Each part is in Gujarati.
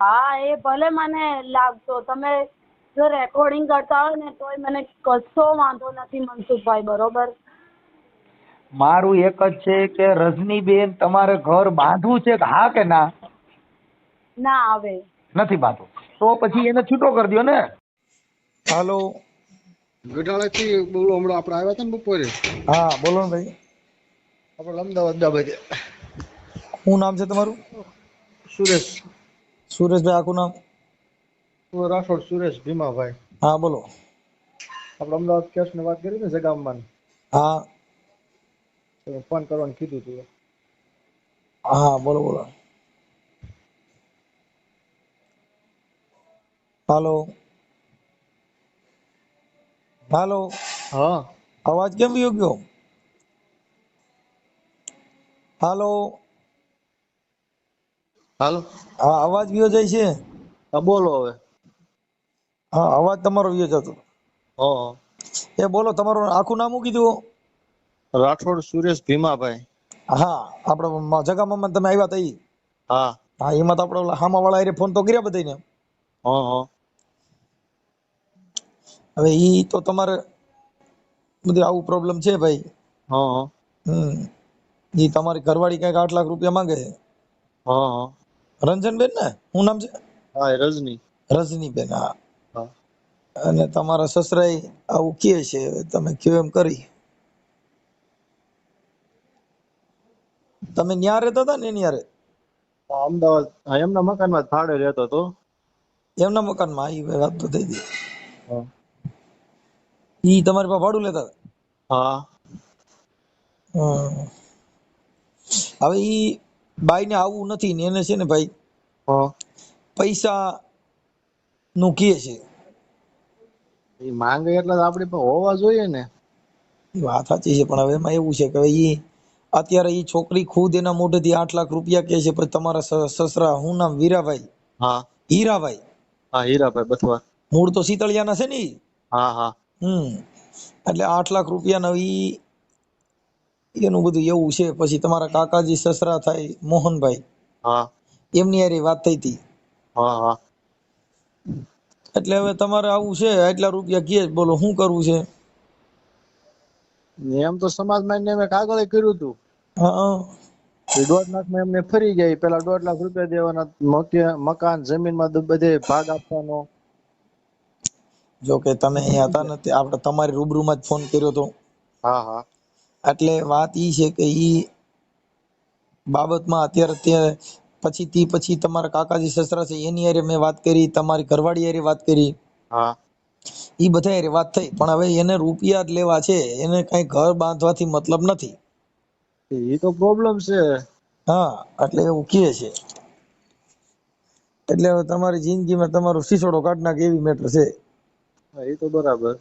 હા એ ભલે મને લાગતો, તમે જો રેકોર્ડિંગ કરતા હોય ને તોય મને કશો વાંધો નથી મનસુખભાઈ, બરોબર? મારું એક જ છે કે રજનીબેન તમારે ઘર બાંધવું છે કે હા કે ના? ના આવે. નથી બાંધવું તો પછી એને છૂટો કરી દો ને. હાલો. ગઢાળાથી બોલો. હમણાં આપણે આવ્યા હતા ને બપોરે, હા બોલો ને ભાઈ. આપણે અમદાવાદ બાબતે. શું નામ છે તમારું? સુરેશ સુરેશભાઈ, આખું નામ? રાઠોડ સુરેશ ભીમાભાઈ. હા બોલો. આપણે અમદાવાદ કેસની વાત કરી ને જગામમાં, હા ફોન કરવાનું કીધું હતું. હા બોલો બોલો. હાલો. હાલો. હા અવાજ કેમ વયો ગયો? હાલો. હાલો. હા અવાજ વયો જાય છે. હા બોલો હવે. હા અવાજ તમારો વયો જતો. હા એ બોલો, તમારું આખું નામ શું કીધું? રાઠોડ સુરેશ ભીમાભાઈ. હા આપણે જગામાં તમે આવ્યા હતા ઈ? હા હા એમાં તો આપણે હામા વાળા ફોન તો કર્યા બધાને. હા હા હવે ઈ તો તમારે બધી આવું પ્રોબ્લેમ છે ભાઈ. હા ઈ તમારી ઘરવાળી કઈક 8 લાખ રૂપિયા માંગે છે. હા રંજનબેન ને શું નામ છે? હા રજની. રજનીબેન. હા. હા અને તમારા સસરાએ આવું કહે છે, તમે કયો એમ કરી. તમે ન્યા રહેતા હતા ને એની હારે? અમદાવાદ એમના મકાનમાં ભાડે રહેતો હતો. એમના મકાનમાં આવી વાત તો થઈ ગઈ. હા ઈ તમારી પાસે ભાડું લેતા હતા? હા હમ. હવે ઈ બાઈ ને આવું નથી ને એને છે ને ભાઈ હા પૈસા નું કહે છે. એ માંગે એટલે આપડી પાસે હોવા જોઈએ ને. વાત સાચી છે, પણ હવે એમાં એવું છે કે ઈ અત્યારે ઈ છોકરી ખુદ એના મોઢેથી 8 લાખ રૂપિયા કહે છે, પણ તમારા સસરા શું નામ? વીરાભાઈ? હા હીરાભાઈ? હા હીરાભાઈ બથવા. મૂળ તો શીતળિયાના છે ને ઈ? હા હા એટલે 8 લાખ રૂપિયા ઈ એનું બધું એવું છે. પછી તમારા કાકાજી સસરા થાય મોહનભાઈ, હા એમની હારે વાત થઈ હતી. હા હા એટલે હવે તમારે આવું છે, આટલા રૂપિયા કહે, બોલો શું કરવું છે? એમ તો સમાજમાં મેં કાગળ કર્યું હતું. હા 1.5 લાખમાં એમને ફરી જાય. પેલા 1.5 લાખ રૂપિયા દેવાના, મકાન જમીનમાં બધે ભાગ આપવાનો. જો કે તમે અહીંયા હતા ને, આપણે તમારી રૂબરૂમાં જ ફોન કર્યો હતો. હા હા એટલે વાત ઈ છે કે ઈ બાબતમાં અત્યારે પછી તમારા કાકાજી સસરા છે એની હારે મેં વાત કરી, તમારી ઘરવાળી હારે વાત કરી, હા ઈ બધા હારે વાત થઈ, પણ હવે એને રૂપિયા જ લેવા છે, એને કઈ ઘર બાંધવાથી મતલબ નથી. એ તો પ્રોબ્લેમ છે. હા એટલે એવું કહે છે. એટલે હવે તમારી જિંદગીમાં તમારો સિસોડો કાઢ નાખે એવી મેટર છે. હા એ તો બરાબર.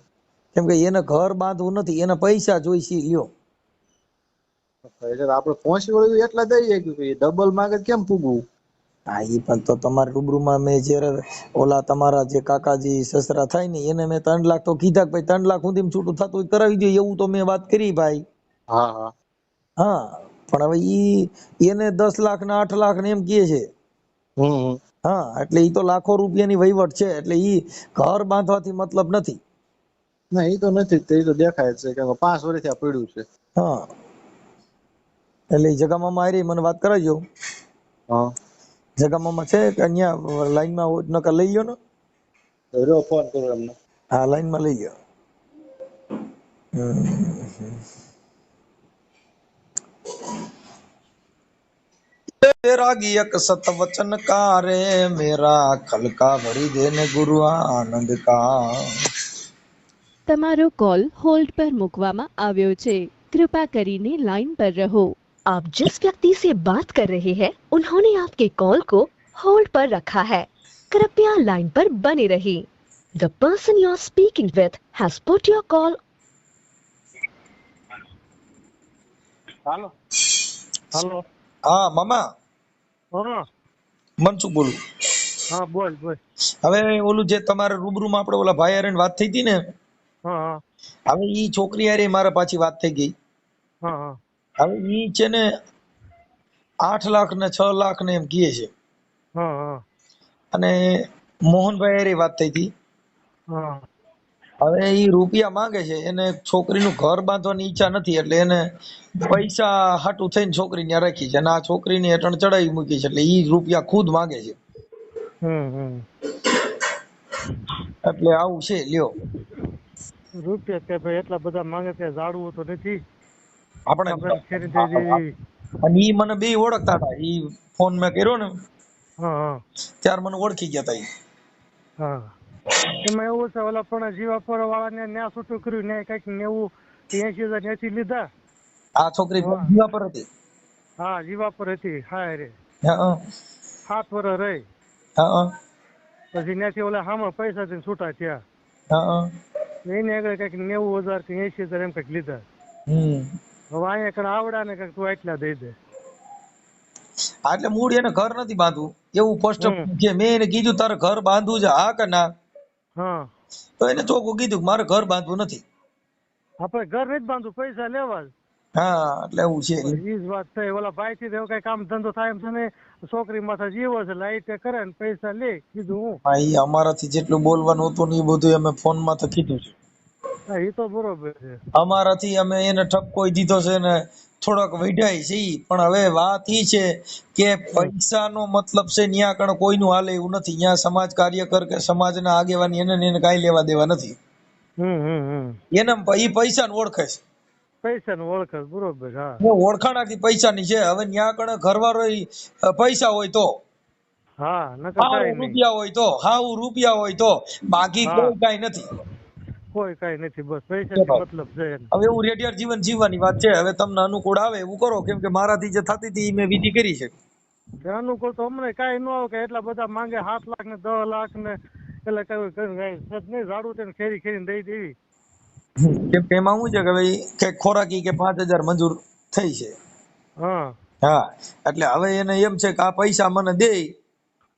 કેમ કે એને ઘર બાંધવું નથી, એને પૈસા જોઈશે. લ્યો એટલે આપડે પહોંચી વળ્યું એટલા દઈએ કે ડબલ માંગે કેમ પૂગવું? હા ઈ પણ તો તમારા રૂબરૂમાં મેં જ્યારે ઓલા તમારા જે કાકાજી સસરા થાય ને એને મેં 3 લાખ તો કીધા કે ભાઈ 3 લાખ સુધી છૂટું થતું હોય કરાવી દો, એવું તો મેં વાત કરી ભાઈ. હા હા હા પણ હવે એને 10 લાખ ને 8 લાખ ને એમ કહે છે. હમ હા એટલે ઈ તો લાખો રૂપિયાની વહીવટ છે. એટલે ઈ ઘર બાંધવાથી મતલબ નથી. ના એ તો નથી, એ તો દેખાય છે કે 5 વર્ષથી આ પડ્યું છે. હા એટલે જગામામા હારે મને વાત કરાવજો. હા જગામામા છે કે અહીંયા લાઈનમાં હોય નકર લઈ લ્યો ને. રહ્યો ફોન કરો એમને. હા લાઈનમાં લઈ લ્યો. रागी एक सत वचन का रे मेरा खलका भरी देने गुरु आनंद का. તમારો કોલ હોલ્ડ પર મૂકવામાં આવ્યો છે. कृपया કરીને लाइन पर रहो. आप जिस व्यक्ति से बात कर रहे हैं उन्होंने आपके कॉल को होल्ड पर रखा है. कृपया लाइन पर बने रहिए. The person you are speaking with has put your call. હાલો હાલો. હા મામા હા મનસુખ બોલું. હા બોલ બોલ. હવે ઓલું જે તમારે રૂબરૂમાં આપણે ઓલા ભાઈ હારે વાત થઈ હતી ને, હા હવે ઈ છોકરી હારે મારે પાછી વાત થઈ ગઈ. હા હા હવે ઈ છે ને 8 લાખ ને 6 લાખ ને એમ કહે છે. હા હા અને મોહનભાઈ હારે વાત થઈ હતી. હા હવે ઈ રૂપિયા માંગે છે, એને છોકરીનું ઘર બાંધવાની ઈચ્છા નથી, એટલે એને પૈસા હાટું થઈને છોકરી ત્યાં રાખી છે, અને આ છોકરીને હેઠળ ચડાવી મૂકી છે, એટલે ઈ રૂપિયા ખુદ માંગે છે. હમ એટલે આવું છે, લ્યો. રૂપિયા કે ભાઈ એટલા બધા માંગે કે જાડવું તો નથી આપણે આપણે ખેરી દઈ દેવી. અને ઈ મને બે ઓળખતા હતા, ઈ ફોન મેં કર્યો ને હા હા ત્યાર મને ઓળખી ગયા હતા ઈ. હા એમાં એવું છે ઓલા પણ જીવાપુર વાળાને ન્યા છૂટું કર્યું ને કઈક 90-80 હજાર ત્યાંથી લીધા. આ છોકરી હા. જીવા પર હતી. હા જીવાપુર હતી હા રે હા 7 વર્ષ રહી હા પછી ત્યાંથી ઓલા હામાં પૈસા દઈને છૂટા થયા. હા એને આગળ કઈક 90,000 કે 80,000 એમ કઈક લીધા. હવે અહીંયા કણ આવડા ને કઈક તું આટલા દઈ દે. હા, એટલે મૂળ એને ઘર નથી બાંધવું એવું સ્પષ્ટ હમ. છે. મેં એને કીધું તારે ઘર બાંધવું છે, હા કે ના? હા તો એને ચોખ્ખું કીધું કે મારે ઘર બાંધવું નથી. આપણે ઘર નથી બાંધવું પૈસા લેવા જ. હા એટલે એવું છે. બસ ઈ જ વાત છે. ઓલા ભાઈ થી કઈ કામ ધંધો થાય એમ છે ને છોકરી માથે જીવો છે લાઈટ કરે ને પૈસા લે કીધું હું. હા, ઈ અમારાથી જેટલું બોલવાનું હતું ને એ બધું અમે ફોન માં તો કીધું છે. હા એ તો બરોબર છે. અમારાથી અમે એને ઠપકો દીધો છે ને થોડોક વઢાય છે ઈ. પણ હવે વાત ઈ છે કે પૈસાનો મતલબ છે ન્યા કણ કોઈનું હાલે એવું નથી. ન્યા સમાજ કાર્યકર કે સમાજના આગેવાની એને ને એને કાંઈ લેવા દેવા નથી. એને ઈ પૈસાને ઓળખે છે. પૈસા નું ઓળખે બરોબર. હા એ ઓળખાણાથી પૈસાની છે. હવે ન્યા કણ ઘરવાળો પૈસા હોય તો, હા નકર હાવ કાંઈ નહીં. રૂપિયા હોય તો, હાવ રૂપિયા હોય તો, બાકી હા. કોઈ કાંઈ નથી. કોઈ કાંઈ નથી બસ પૈસાથી મતલબ છે એને. હવે એવું રેડિયાર જીવન જીવવાની વાત છે. હવે તમને અનુકૂળ આવે એવું કરો, કેમ કે મારાથી જે થતી હતી ઈ મેં વિધિ કરી છે. અનુકૂળ તો અમને કાંઈ ન આવે કે એટલા બધા માંગે 7 લાખ ને 10 લાખ ને એટલે કઈ નહીં ઝાડુ તેને ખેરી ખેરીને દઈ દેવી. કેમ કે એમાં શું છે કે ભાઈ કે ખોરાકી કે 5,000 મંજૂર થઈ છે. હા હા એટલે હવે એને એમ છે કે આ પૈસા મને દે,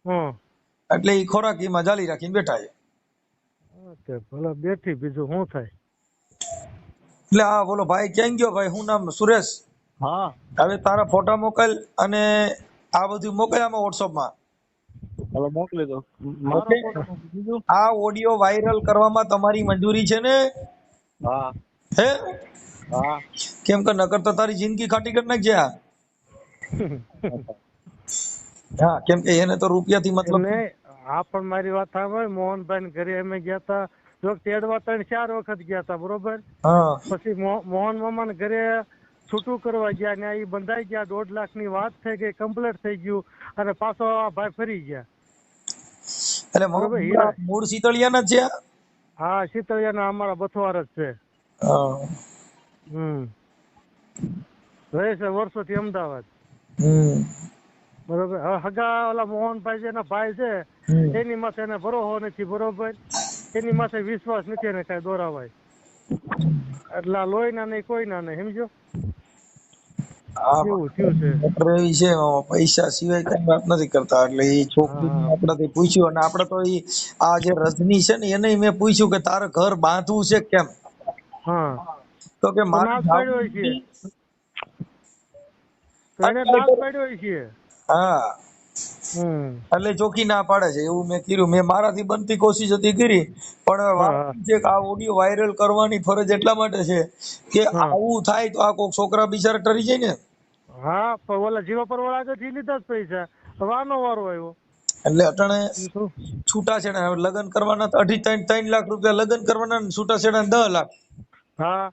હા એટલે ઈ ખોરાકીમાં જાલી રાખીને બેઠા છે. ઓકે ભલે બેઠી બીજું શું થાય. એટલે આ બોલો ભાઈ ક્યાં ગયો? ભાઈ શું નામ? સુરેશ. હા હવે તારા ફોટા મોકલ અને આ બધું મોકલ આમાં વોટ્સઅપમાં. હાલો મોકલી દો. મારો ઓકે. ફોટો મોકલી દીધો. આ ઓડિયો વાયરલ કરવામાં તમારી મંજૂરી છે ને? હા હે? હા કેમ કે નકર તો તારી જિંદગી ખાટી કરી નાખજે આ. હા કેમ કે એને તો રૂપિયાથી મતલબ. એટલે આ પણ મારી વાત સાંભળ. મોહનભાઈ ઘરે અમે ગયા હતા જો તેડવા 3-4 વખત ગયા હતા બરોબર. હા પછી મોહન મામા ઘરે છૂટું કરવા ગયા ને એ બંધાઈ ગયા 1.5 લાખ ની વાત થઈ ગઈ કમ્પ્લીટ થઈ ગયું અને પાછો આ ભાઈ ફરી ગયા. એટલે બરોબર હીરા મૂળ શીતળિયાના જ છે આ? હા શીતળિયાના અમારા બથવાર જ છે. હા. રહે છે વર્ષોથી અમદાવાદ. બરોબર. હવે હગા ઓલા મોહનભાઈ છે એના ભાઈ છે એની માથે એને ભરોસો નથી બરોબર. એની માથે વિશ્વાસ નથી એને કઈ દોરાવાય. એટલે આ લોહીના નહીં કોઈના નહીં સમજો. એવું થયું છે. એવી છે પૈસા સિવાય કઈ વાત નથી કરતા. એટલે એ છોકરી આપડાથી પૂછ્યું અને આપડે તો આ જે રજની છે ને એને મેં પૂછ્યું કે તારે ઘર બાંધવું છે કેમ? હા તો કે તો નાશ પાડ્યો હોય છે. તો એને નાશ પાડ્યો હોય છે. હા એટલે ચોખ્ખી ના પાડે છે. એવું મેં કર્યું. મેં મારાથી બનતી કોશિશ હતી કરી, પણ વાત છે કે આ ઓડિયો વાયરલ કરવાની ફરજ એટલા માટે છે કે આવું થાય તો આ કોક છોકરા બિચારા ટરી જાય ને. હા પણ ઓલા જીવાપર વાળા આગળથી લીધા જ પૈસા. હવે આનો વારો આવ્યો. એટલે અટાણે છૂટાછેડા લગ્ન કરવાના 2.5-3 લાખ રૂપિયા લગ્ન કરવાના, છૂટાછેડા 10 લાખ. હા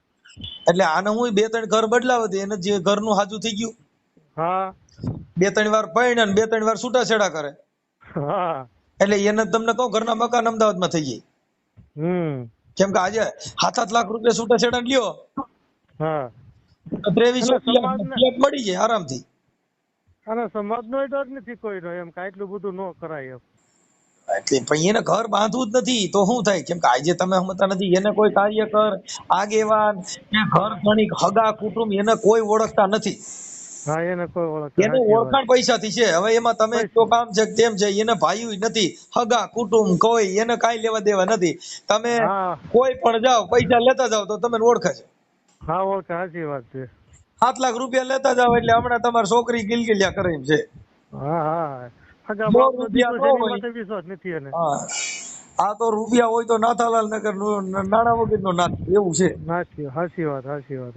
એટલે આને હું 2-3 ઘર બદલાવે દે, એને જે ઘરનું હાજુ થઈ ગયું. હા 2-3 વાર પરણ્યા ને 2-3 વાર છૂટાછેડા કરે. હા એટલે એને તમને કહું ઘરના મકાન અમદાવાદમાં થઈ જાય. કેમ કે આજે 7-8 લાખ રૂપિયા છૂટાછેડા લ્યો હા 23 ફ્લેટ મળી જાય આરામથી. અને સમાજનો ડર નથી કોઈનો એમ કે આટલું બધું ન કરાય એમ. એટલે પણ એને ઘર બાંધવું જ નથી તો શું થાય? કેમ કે આજે તમે સમજતા નથી. એને કોઈ કાર્યકર, આગેવાન કે ઘર ધણીક, હગા કુટુંબ એને કોઈ ઓળખતા નથી. હા એને કોઈ ઓળખતા એને ઓળખાણ પૈસાથી છે. હવે એમાં તમે તો કામ છે તેમ છે, એને ભાઈઓ નથી, હગા કુટુંબ કોઈ એને કાંઈ લેવા દેવા નથી. તમે કોઈ પણ જાઓ પૈસા લેતા જાઓ તો તમને ઓળખે છે. હા ઓળખે. સાચી વાત છે. 7 લાખ રૂપિયા લેતા જાઓ એટલે હમણાં તમારી છોકરી ગિલગિલિયા કરે એમ છે. હા હા સગા બહુ બાપનો રૂપિયા દીકરો છે ન એની હોય. માથે વિશ્વાસ નથી એને. હા, આ તો રૂપિયા હોય તો નાથાલાલ નગર નાણા વગરનો નાથ એવું છે. સાચી સાચી વાત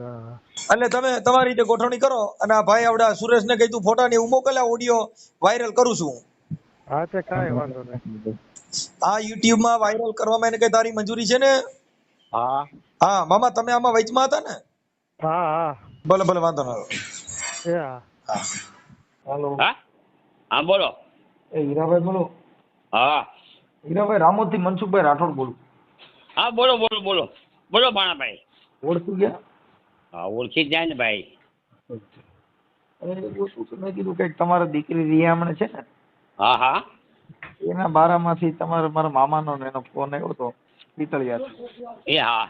હા. એટલે તમે તમારી રીતે ગોઠવણી કરો અને આ ભાઈ આવડા સુરેશને કહી તું ફોટા ને એવું મોકલ્યા, ઓડિયો વાયરલ કરું છું. હા તે કાંઈ વાંધો નહીં. આ YouTube માં વાયરલ કરવામાં એને કઈ તારી મંજૂરી છે ને? હા હા મામા, તમે આમાં વચમાં હતા ને? હા ભલે ભલે, વાંધો ના. એ હા. હાલો, હા હા બોલો. એ હીરાભાઈ બોલો. હા હીરાભાઈ, રામોદ થી મનસુખભાઈ રાઠોડ બોલું. હા બોલો બોલો બોલો બોલો ભાણાભાઈ. ઓળખી ગયા? હા ઓળખી જ જાય ને ભાઈ. મેં કીધું કઈક તમારા દીકરી રિયામણે છે ને, હા હા એના બારામાંથી તમારા મારા મામાનો ને એનો ફોન આવ્યો હતો પિતળિયાથી. એ હા.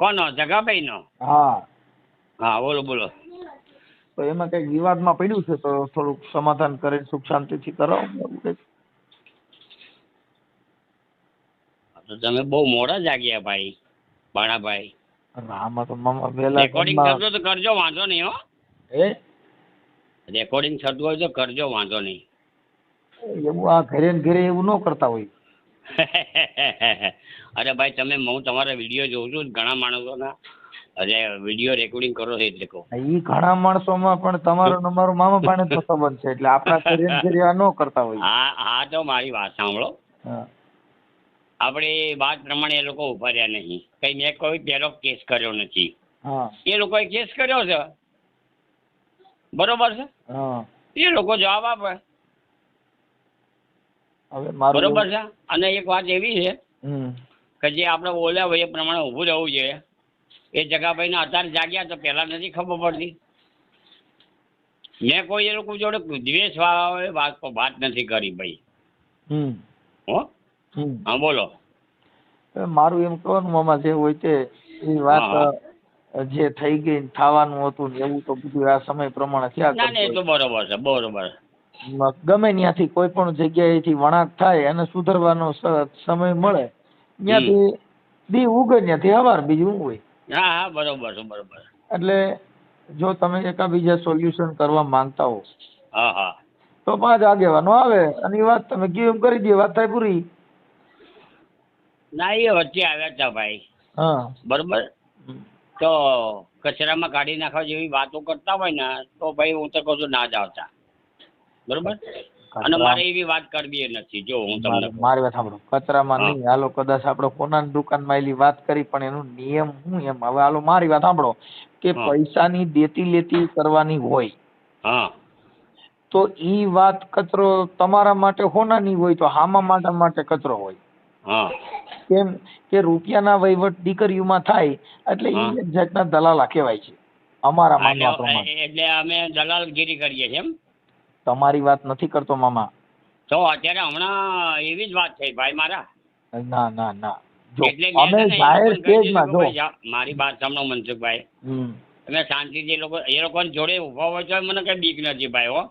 કોનો? જગાભાઈ નો? હા, હા બોલો બોલો. તો એમાં કઈક વિવાદમાં પડ્યું છે, તો થોડુંક સમાધાન કરીને સુખ શાંતિથી કરાવો એવું કંઈક. તો તમે બહુ મોડા જાગ્યા ભાઈ ભાણાભાઈ. આમાં તો મામા વહેલા રેકોર્ડિંગ કરજો તો કરજો, વાંધો નહીં હો. એ રેકોર્ડિંગ થતું હોય તો કરજો, વાંધો નહીં. એવું આ ઘરે ને ઘરે એવું ન કરતા હોય. અરે ભાઈ તમે, હું તમારા વિડીયો જોઉં છું ઘણા માણસોના, અરે વિડીયો રેકોર્ડિંગ કરો છો એટલે કહું. ઈ ઘણા માણસોમાં પણ તમારો ને અમારો મામા ભાણેજ નો સંબંધ છે, એટલે આપણા ઘરે ને ઘરે આ ન કરતા હોય. હા હા તો મારી વાત સાંભળો. હા. આપણી વાત પ્રમાણે એ લોકો ઉભા રહ્યા નહીં. કઈ મેં કોઈ પહેલો કેસ કર્યો નથી. હા. એ લોકોએ કેસ કર્યો છે, બરોબર છે. હા. એ લોકો જવાબ આપે, હવે મારું બરોબર છે. અને એક વાત એવી છે હમ. કે જે આપણે બોલ્યા હોય એ પ્રમાણે ઊભું રહેવું જોઈએ. એ જગાભાઈને અત્યારે જાગ્યા તો પહેલા નથી ખબર પડતી. મેં કોઈ એ લોકો જોડે દ્વેષ વાત નથી કરી ભાઈ. હમ. હો હમ. હા બોલો. મારું એમ કહેવાનું મામા, જે હોય તે એ વાત હા, જે થઈ ગઈ ને થવાનું હતું ને એવું તો બધું આ સમય પ્રમાણે થયા ના ના એ તો કરતું બરોબર છે, બરોબર. હોય. ગમે ત્યાંથી કોઈ પણ જગ્યાએથી વણાક થાય અને સુધરવાનો સમય મળે ત્યાંથી દી ઉગે ત્યાંથી હવાર, બીજું શું હોય. હા હા બરોબર છે, બરોબર. એટલે જો તમે એકાબીજા સોલ્યુશન કરવા માંગતા હો હા હા તો 5 આગેવાનો આવે અને એ વાત તમે કીધું એમ કરી દે, વાત થાય પૂરી. ના એ વચ્ચે આવ્યા હતા ભાઈ, હા. બરોબર. તો કચરામાં કાઢી નાખવા જેવી વાતો કરતા હોય ને તો ભાઈ હું તો કહું છું ના જ આવતા, બરોબર. અને મારે એવી વાત કરવી એ નથી. જો હું તમને કહું. મારી વાત સાંભળો, કચરામાં હા. નહીં, હાલો કદાચ આપણે કોનાની દુકાનમાં એલી વાત કરી, પણ એનું નિયમ શું એમ. હવે હાલો મારી વાત સાંભળો કે હા. પૈસાની દેતી લેતી કરવાની હોય હા તો ઈ વાત કચરો તમારા માટે હોનાની હોય તો હામા માટે કચરો હોય. હા કેમ કે રૂપિયાના વહીવટ દીકરીઓમાં થાય એટલે હા. ઈ એક જાતના દલાલા કહેવાય છે અમારા માનવા પ્રમાણે. એટલે અમે દલાલગીરી કરીએ છીએ એમ. તમારી વાત નથી કરતો મામા. તો અત્યારે હમણાં એવી જ વાત થઈ ભાઈ મારા. ના ના ના, જો એટલે મેં અમે છે ને એ જાહેર લોકોને કહી દીધું સ્ટેજમાં કે જો ભાઈ મારી વાત સાંભળો મનસુખભાઈ. હમ. તમે શાંતિથી એ લોકોની જોડે ઊભા હોય તો મને કઈ બીક નથી ભાઈ હો.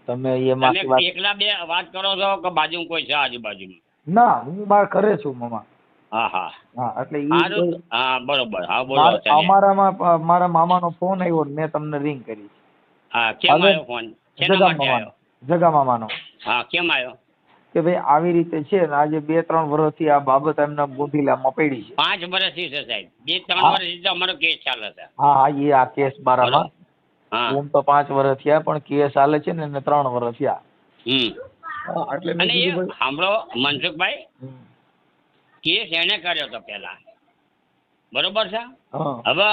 તમે તમે એમાં વાત એકલા બે વાત કરો છો કે બાજુમાં કોઈ છે આજુબાજુમાં? ના, હું બાર કરે છું મામા. હા હા હા, એટલે સારું. ઈ હા બરોબર. હા બોલો અત્યારે. અમારામાં મારા મામાનો ફોન આવ્યો ને મેં તમને રિંગ કરી. હા કેમ હવે આવ્યો ફોન? શેના જગા માટે મામાનો, આવ્યો? જગા મામાનો હા કેમ આવ્યો? કે ભાઈ આવી રીતે છે ને આજે 2-3 વર્ષથી આ બાબત એમના ગોંધીલામાં પડી છે. 5 વર્ષથી છે સાહેબ. 2-3 હા. વર્ષથી તો અમારો કેસ ચાલે છે. હા હા, એ આ કેસ બારામાં હા ઓમ તો 5 વર્ષ થયા પણ કેસ ચાલે છે ને એને 3 વર્ષ થયા. હા, એટલે મેં અને એ કીધું ભાઈ. સાંભળો મનસુખભાઈ, હમ. કેસ એને કર્યો હતો પેલા, બરોબર છે. હા. હવે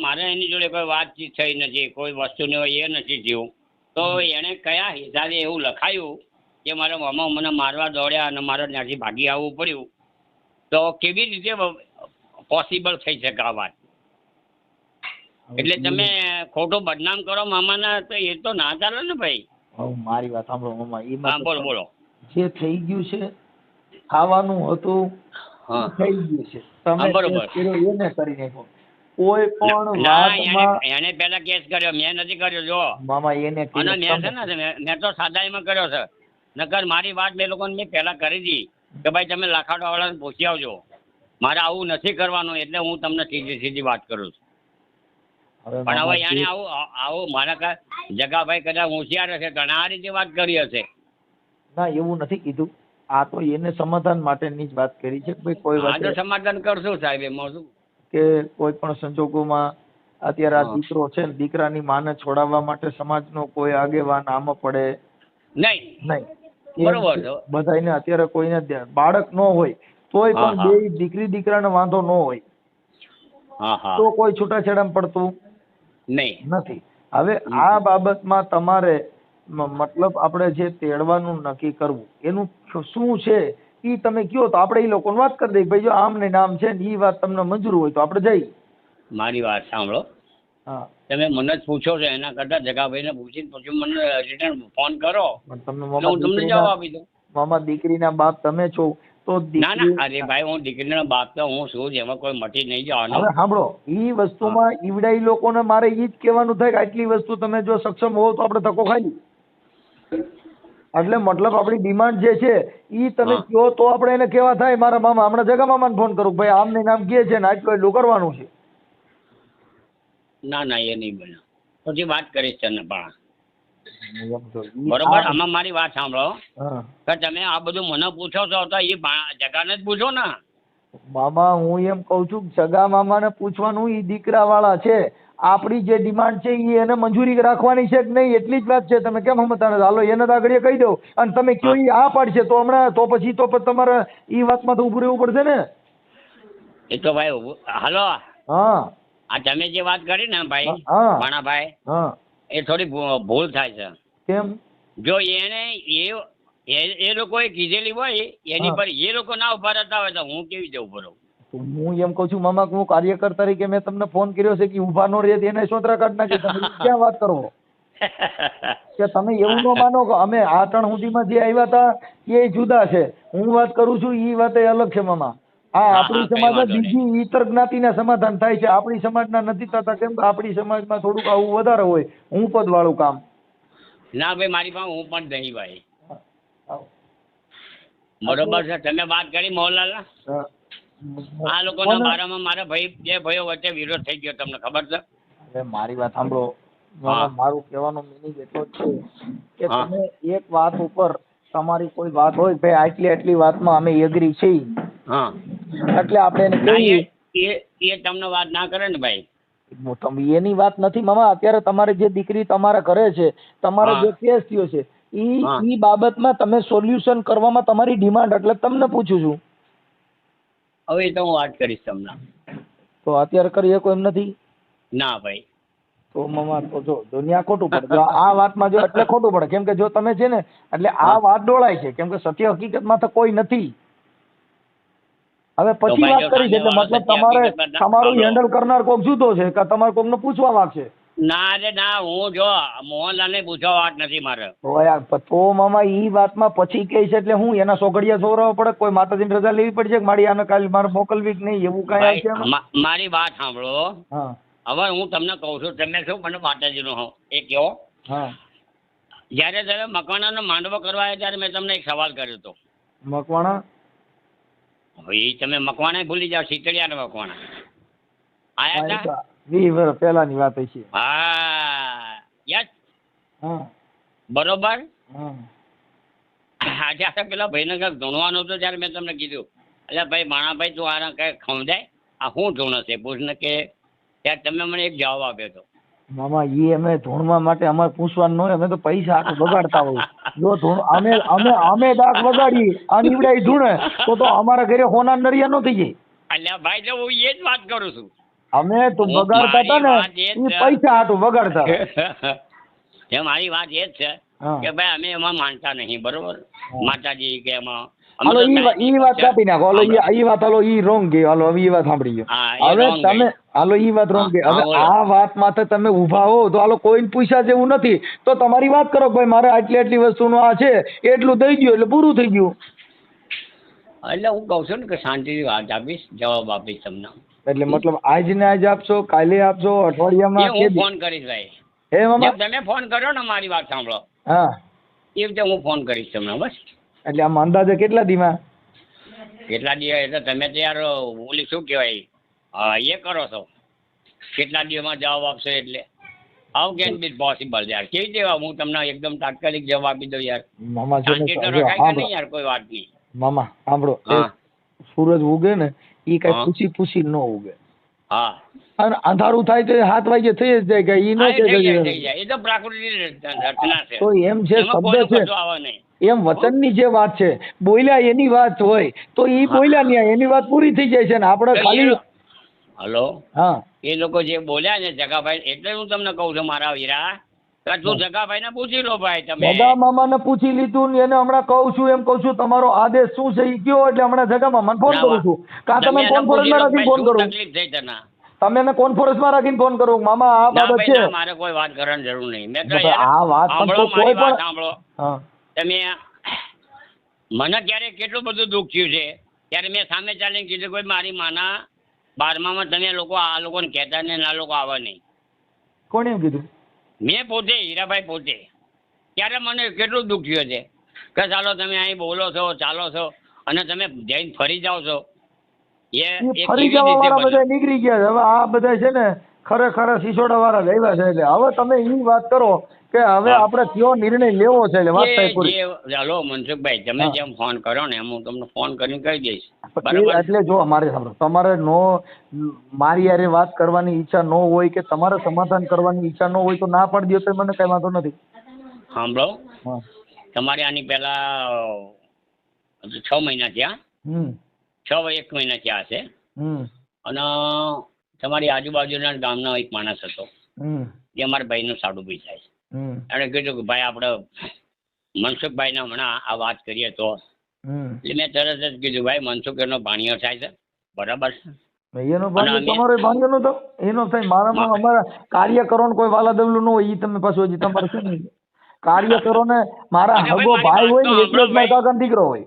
મારે એની જોડે કોઈ વાતચીત થઈ નથી, કોઈ વસ્તુને એ નથી થયું. તો એને કયા હિસાબે એવું લખાયું કે મારા મામા મને મારવા દોડ્યા અને મારે ત્યાંથી ભાગી આવવું પડ્યું, તો કેવી રીતે પોસિબલ થઈ શકે આ વાત? એટલે તમે ખોટું બદનામ કરો મામાના, તો એ તો ના ચાલે ને ભાઈ. હવે મારી વાત સાંભળો મામા, હા એમાં બોલો બોલો. જે થઈ ગયું છે ખાવાનું હતું હા થઈ ગયું છે. હા તમે બરોબર. કેસ કર્યો એને કરી નાખો. કોઈ પણ ના વાતમાં એને પેલા કેસ કર્યો, મેં નથી કર્યો. જો મામા એને અને કર્યો મેં છે તમે. ને મેં તો સાદાઈમાં કર્યો છે. નકર મારી વાત બે લોકોને મેં પહેલા કરી હતી કે ભાઈ તમે લાખાડવાવાળાને પૂછી આવજો, મારે આવું નથી કરવાનું. એટલે હું તમને સીધી વાત કરું છું. હવે પણ મામા હવે એને આવું મારા જગાભાઈ કદાચ હોશિયાર હશે તો આ રીતે વાત કરી હશે. ના એવું નથી કીધું, આ તો એને સમાધાન માટેની જ વાત કરી છે કે ભાઈ કોઈ આ તો વાત સમાધાન કરશું સાહેબ, એમાં શું. કે કોઈ પણ સંજોગોમાં અત્યારે આ દીકરો છે ને દીકરાની માને છોડાવવા માટે સમાજનો કોઈ આગેવાન આમાં પડે નહીં. નહીં. બરોબર છે. બધાને અત્યારે કોઈને બાળક ન હોય તોય હા, પણ હા. બે દીકરી દીકરાને વાંધો ન હોય હા હા તો કોઈ છૂટાછેડામાં પડતું નહીં. નથી. હવે આ બાબતમાં તમારે મતલબ આપણે જે તેડવાનું નક્કી કરવું એનું શું છે ઈ તમે કયો તો આપણે ઈ લોકોને વાત કરી દઈએ ભાઈ જો આમ ને આમ છે ને ઈ વાત તમને મંજૂર હોય તો આપણે જઈએ. મારી વાત સાંભળો, હા તમે મને જ પૂછો છો, એના કરતા જગાભાઈને પૂછીને પછી મને રિટર્ન ફોન કરો, પણ તમને એટલે હું તમને જવાબ આપી દઉં. મામા દીકરીના બાપ તમે છો તો ના દીકરી ના, અરે ભાઈ હું દીકરીનો બાપ તો હું છું, જેમાં કોઈ મટી નહીં જવાનો. હવે સાંભળો ઈ વસ્તુમાં ઈવડાઈ લોકોને મારે ઈ જ કહેવાનું થાય કે આટલી વસ્તુ તમે જો સક્ષમ હોવ તો આપણે ધક્કો ખાઈ. એટલે મતલબ આપણી ડિમાન્ડ જે છે ઈ તમે હા. કહો તો આપણે એને કેવા થાય મારા મામા હમણાં જગા મામાને ફોન કરું ભાઈ આમ ને આમ કહે છે ને આટલું એટલું કરવાનું છે. ના ના, એ નહીં બને, પછી વાત કરીશ ચન્નાપા. બરોબર, આમાં મારી વાત સાંભળો હા કે તમે આ બધું મને પૂછો છો તો એ જગાને જ પૂછો ને. મામા હું એમ કઉ છું કે સગા મામાને પૂછવાનું ઈ દીકરા વાળા છે, આપણી જે ડિમાન્ડ છે ઈ એને મંજૂરી રાખવાની છે કે નહીં એટલી જ વાત છે. તમે કેમ સમજતા નથી? હાલો એને તો આગળ કહી દઉં અને તમે કયો ઈ આ પાડશે તો હમણાં તો પછી તમારે ઈ વાતમાં તો ઉભું રહેવું પડશે ને. એ તો ભાઈ હાલો, હા આ તમે જે વાત કરી ને ભાઈ હા ભાણાભાઈ, હા એ થોડી ભૂલ થાય છે. કેમ? જો એને એ લોકોએ કીધેલી હોય એની હા. પર એ લોકો ના ઉભા રહેતા હોય તો હું કેવી રીતે ઉભો રહું? તો હું એમ કઉ છું મામા કે હું કાર્યકર તરીકે મેં તમને ફોન કર્યો છે કે ઊભા નો રહે એને સોતરા કાઢ નાખી. તમે ઈ ક્યાં વાત કરો કે તમે એવું ન માનો કે અમે આ ત્રણ સુધીમાં જે આવ્યા હતા એ જુદા છે, હું વાત કરું છું ઈ વાત એ અલગ છે મામા. હા હા, આપણી કઈ સમાજમાં વાંધો નહીં. બીજી ઈતર જ્ઞાતિના સમાધાન થાય છે, આપણી સમાજના નથી થતા. કેમ કે આપણી સમાજમાં થોડુંક આવું વધારે હોય હું પદ વાળું કામ. ના ભાઈ, મારી પાસે હું પણ નહીં ભાઈ. બરોબર છે, તમે વાત કરી મોહનલાલ. હા. આ લોકોના બારામાં મારા ભાઈ બે ભાઈઓ વચ્ચે વિરોધ થઈ ગયો, તમને ખબર છે? હવે મારી વાત સાંભળો હા. મારું કહેવાનો મિનિંગ એટલો જ છે કે હા. તમે એક વાત ઉપર તમારી કોઈ વાત હોય ભાઈ આટલી વાતમાં અમે એગ્રી છીએ હા, એટલે આપણે એને ના કહીએ. એ તમને વાત ના કરે ને ભાઈ. તમે એની વાત નથી મામા. અત્યારે તમારી જે દીકરી તમારા ઘરે છે, તમારો હા. જે કેસ થયો છે હા. ઈ બાબતમાં તમે સોલ્યુશન કરવામાં તમારી ડિમાન્ડ એટલે તમને પૂછું છું. હવે એ તો હું વાત કરીશ તમને. તો અત્યારે કરી શકો એમ નથી. ના ભાઈ. તો મામા તો જો દુનિયા ખોટું પડે. જો આ વાતમાં જો એટલે ખોટું પડે કેમ કે જો તમે છે ને એટલે આ વાત ડોળાય છે કેમ કે સત્ય હકીકતમાં તો કોઈ નથી. હવે પછી ભાઈ વાત જો કરી છે એટલે સામેવાળો મતલબ સત્ય તમારે હકીકતમાં તમારું સાંભળો. હેન્ડલ કરનાર કોક જુદો છે કે તમારે કોકને પૂછવા વાગશે. ના રે ના, હું જો મોહનલાલને પૂછવા વાત નથી મારે. તો યાર તો મામા ઈ વાતમાં પછી કહે છે એટલે હું એના સોગડિયા સોરવા પડે? કોઈ માતાજીની રજા લેવી પડશે કે મારી આને કાલે મારે મોકલવી કે નહીં એવું કાંઈ આવશે એમાં? ભાઈ મારી વાત સાંભળો. હા હવે હું તમને કહું છું, તમે શું મને માતાજીનો હો એ કહો. હા જ્યારે તમે મકવાણાનો માંડવો કરવા આવ્યા ત્યારે મેં તમને એક સવાલ કર્યો હતો. મકવાણા હવે એ તમે મકવાણા ભૂલી જાઓ, શીતળિયાના મકવાણા આયા હતા? 20 વર્ષ પહેલાની વાત છે. હા યસ, હા બરોબર. હા આજે આ પેલા ભાઈને કંઈક ધૂણવાનું હતું ત્યારે મેં તમને કીધું એટલે ભાઈ માણાભાઈ તું આને કંઈક સમજાય આ શું ધૂણ છે પૂછને કે ત્યારે તમે મને એક જવાબ આપ્યો હતો. મામા ઈ અમે ધૂણવા માટે અમારે પૂછવાનું ન હોય, અમે તો પૈસા આટલું બગાડતા હોય. જો ધૂણ અમે દાખ વગાડીએ અને ઈવડાઈ ધૂણે તો અમારા ઘરે હોના નરિયા ન થઈ જાય. એટલે ભાઈ તો હું એ જ વાત કરું છું. અમે તો બગાડતા હતા ને ઈ પૈસા હાટું બગાડતા. એ મારી વાત એ જ છે હા. કે ભાઈ અમે એમાં માનતા નહીં, બરોબર? માતાજી કે એમાં હાલો ઈ વાત કાપી નાખો. હાલો ઈ વાત હાલો ઈ રોંગ ગઈ. હાલો હવે ઈ વાત સાંભળી ગયો. હા, એ હવે wrong તમે ગઈ. હાલો ઈ વાત રોંગ ગઈ. હા, હવે બોલો. આ વાત માટે તમે ઊભા હો તો હાલો કોઈને પૂછ્યા જેવું નથી તો તમારી વાત કરો કે ભાઈ મારે આટલી વસ્તુનું આ છે એટલું દઈ ગયું એટલે પૂરું થઈ ગયું. એટલે હું કહું છું ને કે શાંતિથી વાત આપીશ, જવાબ આપીશ તમને. એટલે મતલબ આજ ને આજ આપશો, કાલે આપશો, એ અઠવાડિયામાં હું કે દી? ફોન કરીશ ભાઈ. હે મામા? જેમ તમે ફોન કર્યો ને મારી વાત સાંભળો હા એ રીતે હું ફોન કરીશ તમને, બસ. એટલે આમ અંદાજે કેટલા દીમાં? કેટલા દિવસ એટલે તમે તો યાર ઓલી શું કહેવાય એ કરો છો કેટલા દિવસમાં જવાબ આપશો એટલે હાઉ કેન બી પોસિબલ યાર? કેવી રીતે હું તમને એકદમ તાત્કાલિક જવાબ આપી દઉં યાર? મામા છે ને, શાંતિ તો જો રખાય કે સાંભળો નહીં યાર કોઈ વાતની? મામા સાંભળો, હા સૂરજ ઉગે ને ઈ કઈ હા. પૂછી ન ઉગે, હા અને અંધારું થાય તો 7 વાગે થઈ જ જાય, કે ઈ નો હા, એ કે થઈ જાય થઈ જાય. એ તો પ્રાકૃતિક રચના છે, તો એમ છે, એમાં શબ્દ કોઈનું છે, કશું આવે નહીં. એમ વચનની જે વાત છે, બોલ્યા એની વાત હોય તો ઈ હા. બોલ્યા ન્યાય એની વાત પૂરી થઈ જાય છે ને આપણે તો એ ખાલી હલો, હા એ લોકો જે બોલ્યા ને જગાભાઈ, એટલે હું તમને કહું છું મારા વીરા, કે તું જગાભાઈને પૂછી લો ભાઈ તમે. જગા મામાને પૂછી લીધું ને એને હમણાં કહું છું, એમ કહું છું તમારો આદેશ શું છે ઈ કયો, એટલે હમણાં જગા મામાને ફોન ના, કરું છું, કાં તમે તમે એને પૂછી કોન્ફરન્સમાં લો કે રાખીને ભાઈ ફોન શું કરું, તકલીફ થઈ તને. તમે એને કોન્ફરન્સમાં રાખીને ફોન કરું, મામા આ ના બાબત ભાઈ છે. ના, મારે કોઈ વાત કરવાની જરૂર નહીં. મેં તો ભાઈ, યાર આ વાત પણ સાંભળો, તો કોઈ મારી વાત પણ સાંભળો. હા તમે મને ક્યારે કેટલું બધું દુઃખ થયું છે, ત્યારે મેં સામે ચાલીને કીધું કોઈ મારી માના 12માં તમે લોકો આ લોકોને કહેતા ને આ લોકો આવે નહીં. કોણે એમ કીધું? મેં પોતે, હીરાભાઈ પોતે. ત્યારે મને કેટલું દુઃખ થયું છે કે ચાલો તમે અહીં બોલો છો, ચાલો છો, અને તમે જઈને ફરી જાઓ છો. એ ફરી કેવી જવા રીતે વાળા બને? બધા નીકળી ગયા છે. હવે આ બધા છે ને ખરેખર સિસોડા વાળા લેવા છે, એટલે હવે તમે એ વાત કરો કે હવે હા. આપણે કયો નિર્ણય લેવો છે, એટલે વાત એ થાય પૂરી. જે ચાલો મનસુખભાઈ, તમે હા. જેમ ફોન કરો ને એમ હું તમને ફોન કરીને કહી દઈશ. એ બરાબર? એટલે જો અમારે સાંભળો, તમારે મારી હારે વાત કરવાની ઈચ્છા ન હોય કે તમારે સમાધાન કરવાની ઈચ્છા ન હોય તો ના પાડી દો તો મને કઈ વાંધો નથી. સાંભળો, હા. તમારે આની પહેલા હજુ 6 મહિના થયા, 1 મહિના થયા હશે, અને તમારી આજુબાજુના ગામનો એક માણસ હતો જે અમારા ભાઈનું સાડું ભાઈ થાય છે. એણે કીધું કે ભાઈ આપણે મનસુખભાઈને હમણાં આ વાત કરીએ તો. એટલે મેં તરત જ કીધું ભાઈ મનસુખ એનો ભાણિયો થાય છે, બરાબર છે. એનો ભાગ્ય અને અમે- તમારો ભાગ્ય નો તો એનો થાય, મારામાં અમારા કાર્યકરોને કોઈ વાલા દવલું ન હોય, ઈ તમે પાછું હજી તમારે છે ને કાર્યકરોને મારા અને ભાઈ હગો મારી ભાઈ વાત હોય તો ને એટલે જ સાંભળો મારા કાકાનો દીકરો હોય.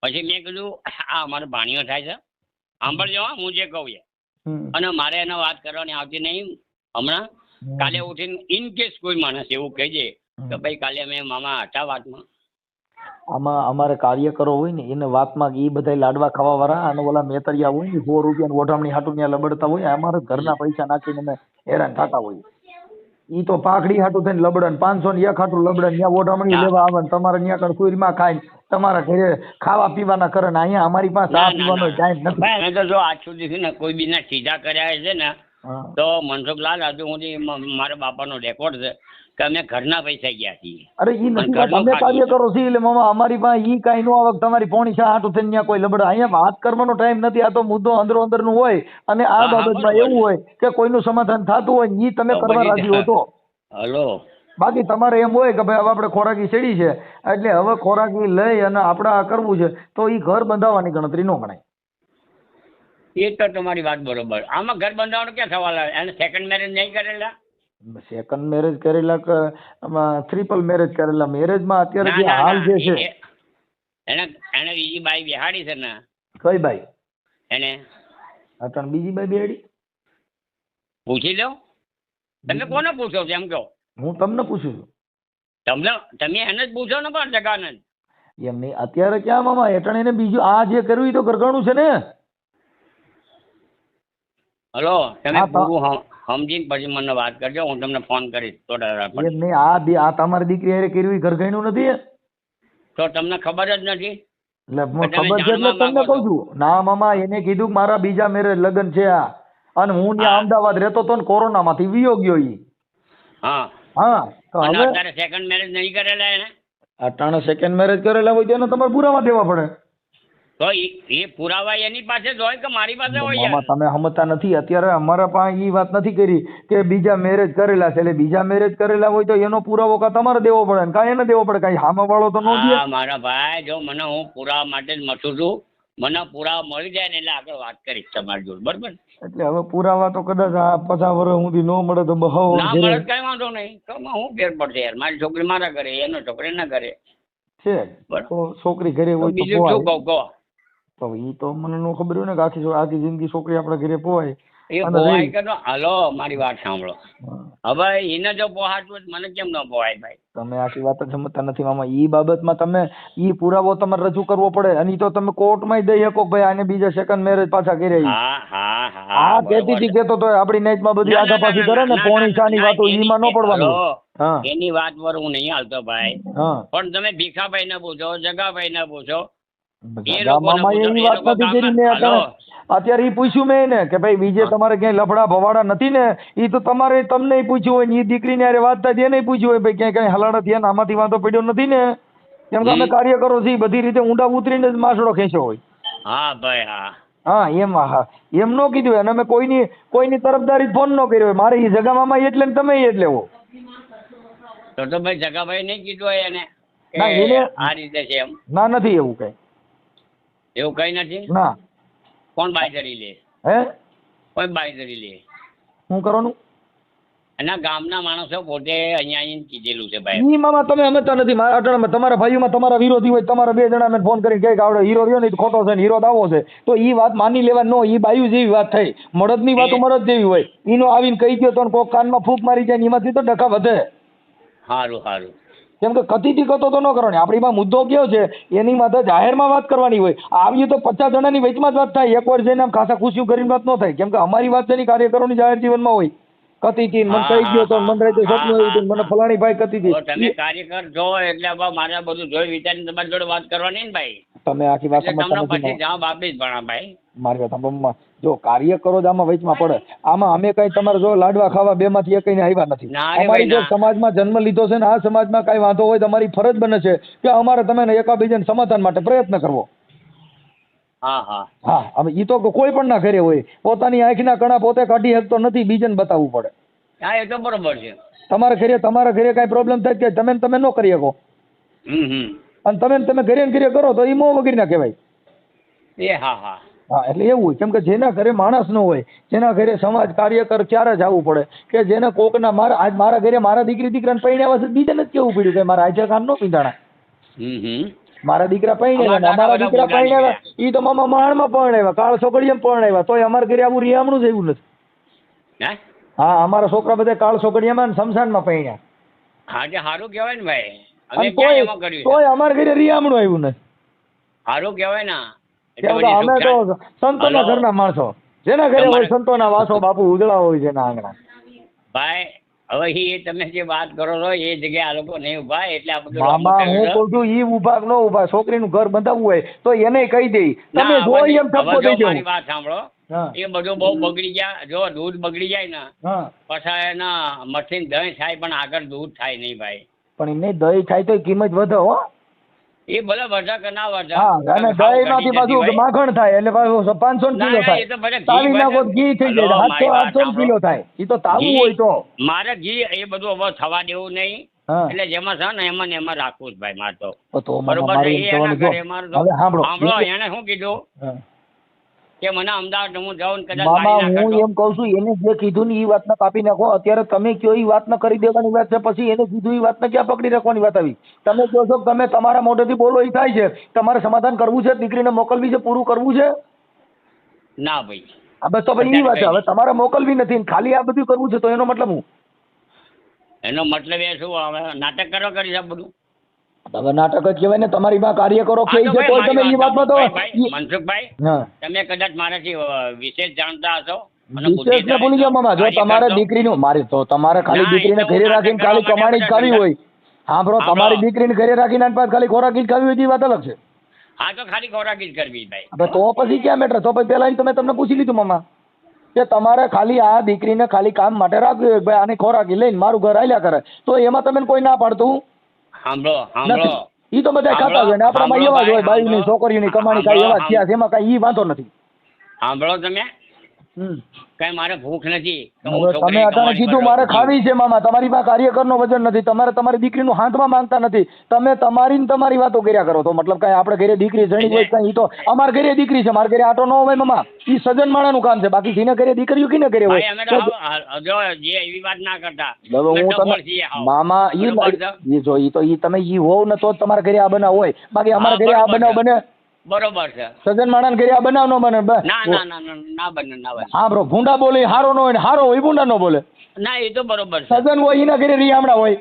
પછી મેં કીધું આ અમારો ભાણિયો થાય છે, સાંભળજો હા હું જે કહું એ. હમ. અને મારે એને વાત કરવાની આવતી નહીં હમણાં. કાલે ઉઠીને ઇન કેસ કોઈ માણસ એવું કહી દે કે ભાઈ કાલે અમે મામા હતા વાતમાં. આમાં અમારે કાર્યકરો હોય ને એને વાતમાં એ બધા લાડવા ખાવા વાળા અને ઓલા મેતરિયા હોય ને 100 રૂપિયાની ઓઢામણી હાટું ત્યાં લબડતા હોય, અમારે ઘરના પૈસા નાખીને અમે હેરાન થતા હોય. ઈ તો પાઘડી હાટું થઈને લબડન 500 ને 1 હાટું લબડન ત્યાં ઓઢામણી હા. લેવા આવે ને તમારે ત્યાં કણ સુરમાં ખાઈને તમારા ઘરે ખાવા પીવાના કરે ને અહીંયા અમારી પાસે ના ચા ના પીવાનો ના ટાઈમ નથી. ભાઈ અમે તો જો આજ સુધી છે ને કોઈ બીના સીધા કર્યા છે ને હા. તો મનસુખલાલ હજુ સુધી મારા બાપાનો રેકોર્ડ છે કે અમે ઘરના પૈસા ગયા છીએ. અરે ઈ પણ નથી વાત, ઘરનું અમે કાર્ય ખાધું કરો છીએ એટલે મામા અમારી પાસે ઈ કાંઈ નો આવક તમારી પોણી શા હાટું થઈને ત્યાં કોઈ લબડા, અહીંયા વાત કરવાનો ટાઈમ નથી. આ તો મુદ્દો અંદરો અંદરનું હોય અને આ હા, હા, બાબતમાં બરોબર એવું છે. હોય કે કોઈનું સમાધાન થતું હોય ને ઈ તમે તો કરવા પછી રાજી હો તો. હલો બાકી તમારે એમ હોય કે ભાઈ હવે આપણે ખોરાકી ચડી છે એટલે હવે ખોરાકી લઈ અને આપણે આ કરવું છે તો ઈ ઘર બંધાવવાની ગણતરી ન ગણાય. એ તો તમારી વાત બરોબર. આમાં ઘર બંધાવવાનો ક્યાં સવાલ આવે? એને સેકન્ડ મેરેજ નહીં કરેલા? સેકન્ડ મેરેજ કરેલા કે ટ્રિપલ મેરેજ કરેલા, મેરેજમાં અત્યારે ના જે ના હાલ જે છે ના એને એને બીજી બાઈ બેહાડી છે ને કઈ બાઈ એને અત્યારે બીજી બાઈ બેડી? પૂછી લો. તમે કોને પૂછો છો એમ કહો? હું તમને પૂછું છું. તમે એને જ પૂછો ને પણ જગાને જ. એમ નહીં, અત્યારે ક્યાં મામા એટણે એને બીજું આ જે કર્યું ઈ તો ઘરઘણું છે ને. હલો તમે હા, પૂરું સમજીને પછી મને વાત કરજો, હું તમને ફોન કરીશ થોડા વાર પછી. એમ નહીં, આ તમારી દીકરી હારે કર્યું ઈ ઘરઘણું નથી. તો તમને ખબર જ નથી? એટલે તમે ખબર છે એટલે જાણવા તમને માંગો કહું છું. ના મામા, એને કીધું કે મારા બીજા મેરેજ લગ્ન છે આ, અને હું ત્યાં હા. અમદાવાદ રહેતો હતો ને કોરોનામાંથી વિયો ગયો ઈ. હા હા તો અને હવે અત્યારે સેકન્ડ મેરેજ નહીં કરેલા એને? અટાણે સેકન્ડ મેરેજ કરેલા હોય તેને તમારે પુરાવા દેવા પડે. તો એ પુરાવા એની પાસે જ હોય કે મારી પાસે હોય મામા યાર? તમે સમજતા નથી, અત્યારે અમારા પાસે ઈ વાત નથી કરી કે બીજા મેરેજ કરેલા છે, એટલે બીજા મેરેજ કરેલા હોય તો એનો પુરાવો કાં તમારે દેવો પડે ને કાં એને દેવો પડે, કાંઈ સામે વાળો તો નો દે. હા મારા ભાઈ, જો મને હું પુરાવા માટે જ મથું છું. મને પુરાવા મળી જાય ને એટલે આગળ વાત કરીશ તમારી જોડે, બરોબર? એટલે હવે પુરાવા તો કદાચ આ 50 વર્ષ સુધી નો મળે તો બહુ ના મળે કઈ વાંધો નહીં. તો હું ફેર પડશે યાર? મારી છોકરી મારા ઘરે, એનો છોકરી ના ઘરે. છે. બરાબર. તો છોકરી ઘરે તો હોય તો બીજું શું પોહાય. કહું કહો? તો ઈ તો મને નો ખબર હોય ને કે આખી જિંદગી છોકરી આપણા ઘરે પોહાય. એ અને પોહાય રહી. કે ન હલો મારી વાત સાંભળો હવે એને જો પોહાતું હોય તો મને કેમ ન પોહાય ભાઈ તમે આખી વાત જ સમજતા નથી મામા. ઈ બાબતમાં તમે ઈ પુરાવો તમારે રજૂ કરવો પડે અને ઈ તો તમે કોર્ટમાં દઈ શકો કે ભાઈ આને બીજા સેકન્ડ મેરેજ પાછા કર્યા ઈ. હા આ બરોબર કહેતી હતી છે. કેતો તો આપણી નાઈટમાં બધી ના, આગા ના, પાછી ના, કરે ને ના, પોણી ના, શાની ના, વાતો એની- ઈમાં ન પડવાનું. હલો, હા એની વાત પર હું નહીં હાલતો ભાઈ હા પણ તમે ભીખાભાઈ ને પૂછો જગાભાઈ ને પૂછો એ બધા લોકોને મામાએ પૂછો, એવી એ વાત લોકો નથી કરી ગામના- મેં હલો. અત્યારે ઈ પૂછ્યું મેં એને કે ભાઈ બીજે હા. તમારે ક્યાંય લફડા ભવાડા નથી ને ઈ તો તમારે તમને પૂછ્યું હોય ને ઈ દીકરીને હારે વાત થાય એને પૂછ્યું હોય ભાઈ ક્યાંય કઈ હલાડા થયા ને આમાંથી વાંધો પડ્યો નથી ને કેમ કે અમે કાર્યકરો છીએ બધી રીતે ઊંડા ઉતરીને જ માસડો ખેંચ્યો હોય. હા ભાઈ હા હા એમ નો કીધું હોય અને અમે કોઈની તરફદારી ફોન નો કર્યો હોય. મારે ઈ જગા મામા એટલે ને તમે એટલે હો. તો ભાઈ જગાભાઈ નહીં કીધું હોય એને કે ના, એને- આ રીતે છે એમ ના નથી એવું કઈ. એવું કઈ નથી ના કોણ બાંયધરી લે હે કોઈ બાંયધરી લે શું કરવાનું? એના ગામના માણસો પોતે અહીંયા આવીને કીધેલું છે ભાઈ ઈ મામા તમે સમજતા નથી. મારા અટાણામાં તમારા ભાઈઓમાં તમારા વિરોધી હોય તમારા બે જણા મને ફોન કરીને કહે કે આવડે હીરો રહ્યો ને ઈ ખોટો છે ને હીરો દાવો છે તો ઈ વાત માની લેવા નો. ઈ બાયુ જેવી વાત થઈ. મળદની વાતો મળદ જેવી હોય. ઈનો આવીને કહી ગયો તો કોક કાનમાં ફૂંક મારી જાય ને એમાંથી તો ડખા વધે. સારું કેમ કે કથીથી કતો તો ન કરવાની. આપણીમાં મુદ્દો કયો છે એની માથે જાહેરમાં વાત કરવાની હોય. આવ્યું તો 50 જણાની વચમાં જ વાત થાય. એક વાર જઈને આમ ખાસા ખુશીઓ કરીને વાત ન થાય. કેમ કે અમારી વાત છે ને કાર્યકરોની જાહેર જીવનમાં હોય. કથીથી મને કહી ગયો તો મને રાતે સપનું આવ્યું હતું મને ફલાણી ભાઈ તો તમે કથીથી. કાર્યકર છો એટલે હવે મારે બધું જોઈ વિચારીને તમારી જોડે વાત કરવાની ને ભાઈ તમે આખી વાત એટલે સમજતા તમને નથી પછી જવાબ આપીશ ભણા ભાઈ મારી વાત સાંભળો. જો કાર્યકરો જ આમાં વચમાં પડે. આમાં અમે કઈ તમારે જો લાડવા ખાવા બે માંથી એકઈને આવ્યા નથી. ના રે અમારી ભાઈ, જો ના. સમાજમાં જન્મ લીધો છે ને આ સમાજમાં કઈ વાંધો હોય તો અમારી ફરજ બને છે કે અમારે તમે એકાબીજાને સમાધાન માટે પ્રયત્ન કરવો. હા હવે ઈ તો કોઈ પણ ના ઘરે હોય. પોતાની આંખના કણા પોતે કાઢી શકતો નથી બીજાને બતાવવું પડે. હા એ તો બરોબર છે તમારા ઘરે કઈ પ્રોબ્લેમ થાય કે તમે ન કરી શકો હમ અને તમે ઘરે ને ઘરે કરો તો ઈ મોં વગર ના કહેવાય. એ હા હા એટલે એવું હોય. કેમ કે જેના ઘરે માણસ ન હોય જેના ઘરે સમાજ કાર્યકર ક્યારે જ આવવું પડે કે જેને કોકના મારા ઘરે મારા દીકરાને પૈણાવા છે બીજાને જ કેવું પડ્યું કે મારા હાજર કાન નો પીંધાણા. હમ મારા દીકરા પૈણાવ્યા ને અમારા દીકરા પૈણાવ્યા ઈ તો મામા માણમાં પરણાવ્યા કાળ છોકરીએ પરણાવ્યા તોય અમારા ઘરે આવું રિયામણું જ એવું નથી. હે હા અમારા છોકરા બધા કાળ છોકરીયામાં ને શમશાનમાં પૈણ્યા. હા જે સારું કહેવાય ને ભાઈ અને અમે ક્યાં એમાં કર્યું છે તોય અમારા ઘરે રિયામણું આવ્યું નથી. સારું કહેવાય ને કેમ કે અમે તો સંતોના હલો. ઘરના માણસો. જેના ઘરે હોય તમારે- સંતોના વાસો બાપુ ઉજળા હોય છે એના આંગણા. ભાઈ હવે એ તમે જે વાત કરો છો એ જગ્યાએ આ લોકો નહીં ઉભા એટલે આ બધું મામા રમત હું છે. કહું છું ઈ ઉભા કે ન ઉભા છોકરીનું ઘર બંધાવવું હોય તો એને કહી દે ના, તમે હવે જોઈ એમ ઠપકો જો દઈ મારી દેવું. વાત સાંભળો હા એ બધું બહુ બગડી જાય જો દૂધ બગડી જાય ને હા પછી એના મશીન દહીં થાય પણ આગળ દૂધ થાય નહીં ભાઈ પણ એમને દહીં થાય તો કિંમત વધે હો. એ ભલે વધે કે ના વધે હા અને ભાવ દહીં માંથી ઘટી જતી પાછું હોય. માખણ થાય એટલે પાછું 500 ના, કિલો ના, એ તો થાય. ભલે ઘી તાવી નાખો તો ઘી થઈ હલો, જાય મારી વાત 800 કિલો થાય. એ તો તાવું ઘી- હોય તો. મારે ઘી એ બધું હવે થવા દેવું નહીં હા એટલે જેમાં છે ને એમાં ને એમાં રાખવું જ ભાઈ મારે તો તો મામા બરોબર મારે છે એમ એ એના કહેવાનું જો. ઘરે મારે તો હવે સાંભળો. સાંભળો એને શું કીધું હા. કે મને અમદાવાદ હું જાઉં ને કદાચ મામા મારી હું નાખે એમ કઉ છું એને જે કીધું ને એ વાતને કાપી નાખો. અત્યારે તમે કયો એ વાતને કરી દેવાની વાત છે પછી એને કીધું એ વાતને ક્યાં પકડી રાખવાની વાત આવી. તમે કહો છો કે તમે તમારા મોઢેથી બોલો એ થાય છે. તમારે સમાધાન કરવું છે દીકરીને મોકલવી છે પૂરું કરવું છે. ના ભાઈ આ બસ તો ભાઈ એ વાત છે. હવે તમારે મોકલવી નથી ને ખાલી આ બધું કરવું છે તો એનો મતલબ હું એનો મતલબ એ શું હવે નાટક કરવા કરી છે આ બધું હવે નાટક જ કહેવાય ને. તમારી માં કાર્યકરો હા, કે તો છે ભાઈ, તોય તમે મારી એ વાતમાં તો વાત ભાઈ, મનસુખભાઈ હા તમે કદાચ મારાથી વિશેષ જાણતા હશો અને બુદ્ધિ વિશેષ ને ભૂલી જાઓ મામા. જો કાર્યકર તમારે છો. દીકરીનું મારે તો તમારે ખાલી ના, દીકરીને એટલે હું ઘરે નાટક રાખીને કરવા ખાલી કમાણી જ માટે ખાવી હોય. સાંભળો સાંભળો. તમારી દીકરીને ઘરે રાખીને આની પાસે ખાલી ખોરાકી જ ખાવી હોય તો એ વાત અલગ છે. હા તો ખાલી ખોરાકી જ કરવી ભાઈ હવે તો પછી ક્યાં મેટર. તો પછી પેલા તમે તમને પૂછી લીધું મામા કે તમારે ખાલી આ દીકરીને ખાલી કામ માટે રાખવી હોય ભાઈ આની ખોરાકી લઈને મારું ઘર હાલ્યા કરે તો એમાં તમે કોઈ ના પાડતું સાંભળો ઈ તો બધા ખાતા હોય ને આપણામાં સાંભળો એવા જ હોય ભાઈ, બાયુની છોકરીઓની કમાણી કાંઈ એવા જ થયા છે એમાં કાંઈ ઈ વાંધો નથી. સાંભળો તમે હમ. કઈ મારે ભૂખ નથી તો હું હવે તમે છોકરીની અટાણે કમાણી કીધું કરું મારે છું. ખાવી છે મામા. તમારી પાસે કાર્યકરનો વજન નથી. તમારે તમારી દીકરીનું હાથમાં માંગતા નથી. તમે તમારી ને તમારી વાતો કર્યા કરો તો મતલબ કાંઈ આપણે ઘરે દીકરી જણી હોય કાંઈ ઈ તો અમારા ઘરે દીકરી છે મારા ઘરે આટો ન હોય મામા. ઈ સજન માણાનું કામ છે. બાકી જેને ઘરે દીકરીઓ કિને ઘરે ભાઈ હોય અમે તો જો જે એવી વાત ના કરતા હવે અમે હું તો તમે કોણ છીએ હાવ. મામા બરોબર છે? ઈ જો ઈ તો ઈ તમે ઈ હોવ ને તો જ તમારા ઘરે આ બનાવ હોય. બાકી અમારા હા, ઘરે આ બરોબર બનાવ છે. બને બરોબર છે. સજ્જન માણસ ઘરે આ બનાવ ન બને ના બને. હા બ્રો, ભૂંડા બોલે હારો ન હોય ને હારો હોય ભૂંડા ન બોલે. ના એ તો બરોબર છે. સજ્જન હોય એના ઘરે રીહામણા હોય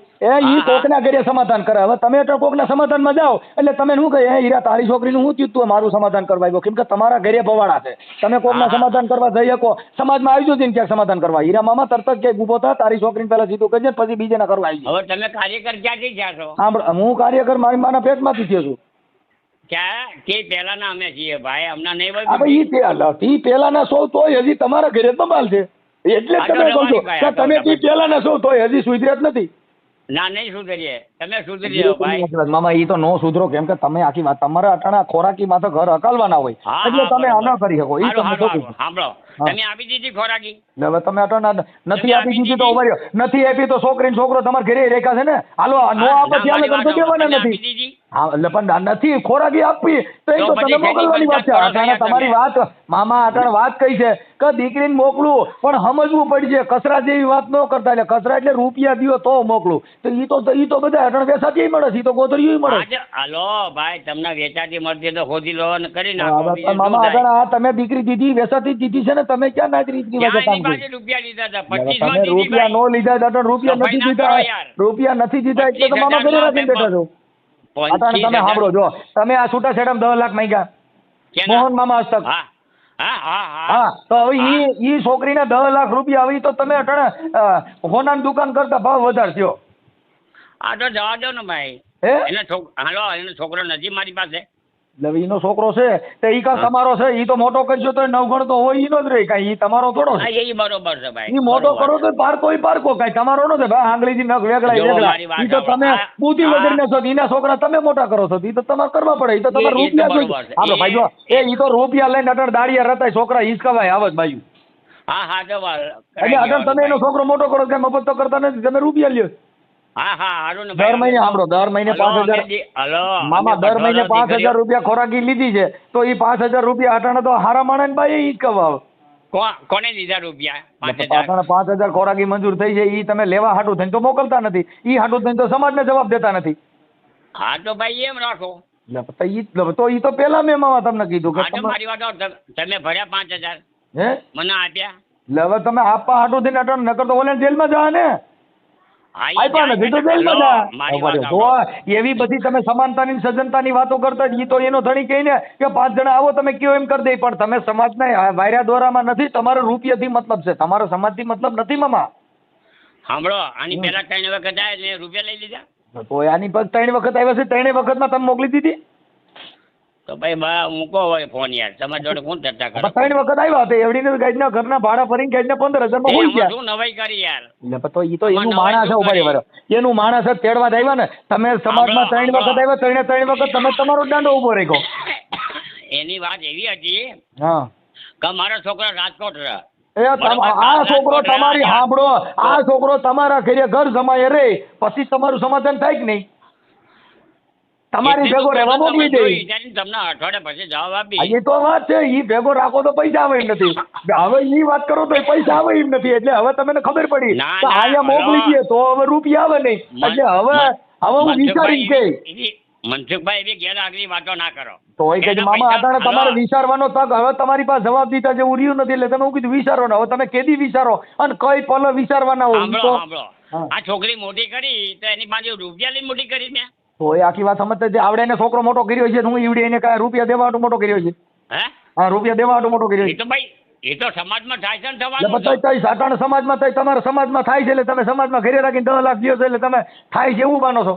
ઈ કોકના ઘરે સમાધાન કરે. હવે તમે તો કોકના સમાધાનમાં જાઓ એટલે તમે શું કહે હીરા તારી છોકરીનું શું થયું તું મારું સમાધાન કરવા આવ્યો? કેમ કે તમારા ઘરે ભવાડા છે, તમે કોકના સમાધાન કરવા જઈ શકો. સમાજમાં આવી જજો ને ક્યાંક સમાધાન કરવા. હીરા મામા તરત જ ક્યાંક ઊભો થા, તારી છોકરીને પહેલા સીધું કરજે પછી બીજાના કરવા આવી જાય. હવે તમે કાર્યકર ક્યાંથી થયા છો? હા, હું કાર્યકર મારી માના પેટમાંથી થયો છું. ક્યાં તે પહેલાના અમે છીએ ભાઈ, હમણાં નહીં હા ભાઈ, ઈ પહેલાના સૌ તોય હજી તમારા ઘરે બબાલ છે. એટલે જ તમે કહો છો કે તમે ઈ પહેલાના સૌ તોય હજી સુધર્યા જ નથી. ના, નહીં સુધરીએ. તમે સુધરી જાઓ ભાઈ. મામા ઈ તો નો સુધરો, કેમ કે તમે આખી વાત તમારા અટાણા ખોરાકી માં તો ઘર અકાલવાના હોય એટલે તમે આ ન કરી શકો. ઈ તમે સાંભળો, તમે આપી દીધી ખોરાકી? હવે તમે અટાણા નથી આપી દીધી તો ઉભા રહ્યો. નથી આપી તો છોકરી છોકરો તમારા ઘરે રેખા છે ને. હાલો નો આપે ત્યારે તમે દેવાના નથી. હા એટલે પણ નથી ખોરાકી આપવી તો એ તો તમે મોકલવાની વાત છે. અટાણા તમારી વાત મામા અટાણા વાત કઈ છે કે દીકરીને મોકલું પણ સમજવું પડશે. કચરા જેવી વાત ન કરતા. એટલે કચરા એટલે રૂપિયા દ્યો તો મોકલું. તો ઈ તો બધા અટાણા વેચાતી મળે છે, ઈ તો ગોતરીયું મળે. હાલો ભાઈ, તમને વેચાતી મળતી તો ખોદી લો અને કરી નાખો. મામા અટાણા તમે દીકરી દીધી વેચાતી દીધી છે ને, તમે ક્યાં નાગરિક ની વાત કામ કરી? રૂપિયા લીધા હતા, તમે રૂપિયા નો લીધા હતા, રૂપિયા નથી દીધા, રૂપિયા નથી દીધા એટલે તો મામા ઘરે રાખીને બેઠા છો. અટાણે તમે સાંભળો, જો તમે આ છૂટા છેડા 10 લાખ માંગ્યા મોહન મામા હસ્તક. હા, તો હવે ઈ છોકરીને 10 લાખ રૂપિયા આવી તો તમે અટાણે હોનાની દુકાન કરતા ભાવ વધારશો. આ તો જવા દો ને ભાઈ. એનો છોકરો નથી મારી પાસે. એટલે ઈનો છોકરો છે તો ઈ કા તમારો છે? ઈ તો મોટો કરશો તો નવગણ તો હોય ઈનો જ રહે. કઈ ઈ તમારો થોડો છે. એ બરોબર છે ભાઈ. ઈ મોટો કરો તો પારકો કઈ તમારો નો છે ભાઈ. આંગળીથી નખ વેગળા. ઈ તો તમે બુદ્ધિ વગરના છો. ઈના છોકરા તમે મોટા કરો છો. ઈ તો તમારે કરવા પડે. ઈ તો તમારે રૂપિયા જોઈએ. હા ભાઈ, જો ઈ તો રૂપિયા લઈને અટણ દાડિયા રતાય છોકરા હિસકાવાય આવત બાજુ. હા તો એટલે અટણ તમે એનો છોકરો મોટો કરો કે મફત તો કરતા નથી, તમે રૂપિયા લ્યો. દર મહિને સાંભળો, દર મહિને 5,000 મામા દર મહિને 5,000 રૂપિયા ખોરાકી લીધી છે તો એ 5,000 રૂપિયા અટાણે તો હારા માણસ બાઈ ઈ જ કવાવ. કોને દીધા રૂપિયા? 5,000 ખોરાકી મંજૂર થઈ છે. ઈ તમે લેવા હાટું થઈને તો મોકલતા નથી. ઈ હાટું થઈને તો સમાજને જવાબ દેતા નથી. હા તો ભાઈ એમ રાખો. તો ઈ તો પેલા મેં મામા તમને કીધું કે મારી વાત, તમે ભર્યા 5,000 હે મને આપ્યા. એટલે હવે તમે આપવા હાટું થઈને અટાણે નકર તો ઓલે જેલમાં જા ને. એવી બધી તમે સમાનતાની સજ્જનતાની વાતો કરતા ઈ તો એનો ધણી કહીને કે 5 જણા આવો તમે કયો એમ કરી દે. પણ તમે સમાજના વાયરા દોરામાં નથી. તમારો રૂપિયાથી મતલબ છે, તમારો સમાજથી મતલબ નથી મામા. સાંભળો, આની પહેલા 3 વખત આવ્યા એટલે રૂપિયા લઈ લીધા. તો આની પર 3 વખત આવ્યા છે, 3 વખતમાં તમે મોકલી દીધી. તો ભાઈ મૂકો હોય ફોન યાર, તમારી જોડે કોણ ચર્ચા કરે? 3 વખત આવ્યા હતા એવડીને ગાઈડના ઘરના ભાડા ભરીને ગાઈડના 15,000 માં હોઈ ગયા. શું નવાઈ કરી યાર? એટલે તો ઈ તો એનું માણસ છે. ઉભા રહ્યો એનું માણસ છે. તેડવા જ આવ્યા ને તમે સમાજમાં 3 વખત આવ્યા. 3 વખત તમે તમારો દાંડો ઉભો રાખ્યો. એની વાત એવી હતી હા કે મારો છોકરો રાજકોટ રહે. આ છોકરો તમારી સાંભળો, આ છોકરો તમારા ઘરે ઘર જમાય રે પછી તમારું સમાધાન થાય કે નહીં? તમારી ભેગો રહેવા મોકલી દે. તમને અઠવાડિયા પછી જવાબ આપી. એ તો વાત છે. ઈ ભેગો રાખો તો પૈસા આવે એમ નથી. હવે ઈ વાત કરો તો પૈસા આવે એમ નથી. એટલે હવે તમને ખબર પડી કે અહીંયા મોકલી દે તો હવે રૂપિયા આવે નહીં. એટલે હવે હું વિચારી કે મનસુખભાઈ એવી ગેરહાજરી વાતો ના કરો. તો એ કે મામા અટાણે તમારે વિચારવાનો તક હવે તમારી પાસે જવાબ દીધા જેવું રહ્યું નથી. એટલે તમે હું કીધું વિચારો. હવે તમે કેદી વિચારો અને કઈ પલ વિચારવાના હોય. આ છોકરી મોટી કરી તો એની પાસે રૂપિયા લઈ મોટી કરી ને. તો એ આખી વાત સમજતા આવડે એને છોકરો મોટો કર્યો છે. હું ઈવડે એને કાંઈ રૂપિયા દેવા હાટુ મોટો કર્યો છે. હા, રૂપિયા દેવા હાટુ મોટો કર્યો છે. એ તો ભાઈ એ તો સમાજમાં થાય છે ને થવાનું છે. અટાણે સમાજમાં થાય, તમારા સમાજમાં થાય છે એટલે તમે સમાજમાં ઘરે રાખીને 10 લાખ દો છો એટલે તમે થાય છે એવું માનો છો?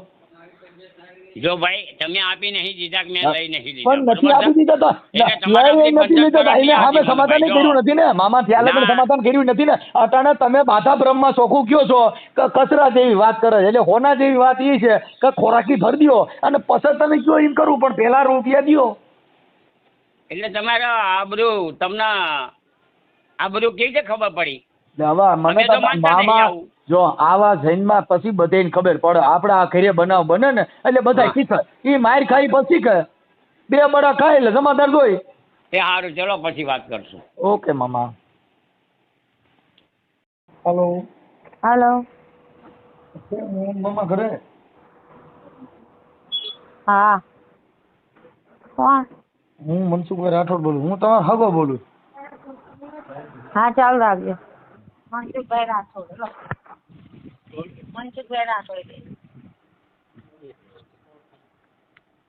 જો ભાઈ તમે આપી નહીં દીધા કે મેં લઈ નહીં દીધા. પણ નથી આપી દીધા તો નથી લીધા. એને સામે સમાધાન કર્યું નથી ને મામા. ત્યાં લગન સમાધાન કર્યું નથી ને. અટાણે તમે બાધા બ્રહ્મમાં ચોખ્ખું કયો છો કે કચરા જેવી વાત કરે છે. એટલે હોના જેવી વાત એ છે કે ખોરાકી ભરી દો અને પછી તમે કયો એમ કરું પણ પેલા રૂપિયા દો. એટલે તમારે આ બધું તમને આ બધું કેવી રીતે ખબર પડી? હવે મને મામા જો આવા જૈનમાં પછી બધાને ખબર પડે. આપણે આ ઘરે બનાવ બને ને એટલે બધા શીખે. એ માર ખાઈ પછી કે 2 બડા ખાય એટલે જમાદાર જોઈ. એ સારું, ચલો પછી વાત કરશું. ઓકે મામા. Hello hello. મામા ઘરે? હા કોણ? હું મનસુખભાઈ રાઠોડ બોલું. હું તમારો હગો બોલું. હા ચાલુ રાખજો. મનસુખભાઈ રાઠોડ. લો. મનસુખભાઈ રાઠોડ.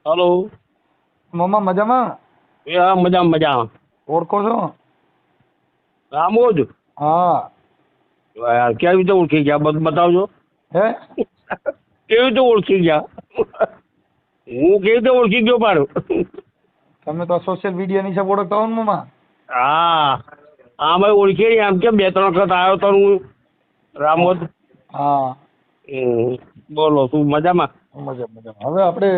હલો. મામા મજામાં? એ હા, મજામાં. ઓળખો છો? રામોદ. હા. કેવી રીતે ઓળખી ગયા બતાવજો. હે? કેવી રીતે ઓળખી ગયા? હું કેવી રીતે ઓળખી ગયો પાડું? તમે તો સોશિયલ મીડિયા ની હિસાબ ઓળખતા હો ને મામા? હા ભાઈ ઓળખી એમ કે 2-3 વખત આવ્યો તો હું રામોદ. હા. બોલો શું મજામાં? મજામાં. હવે આપણે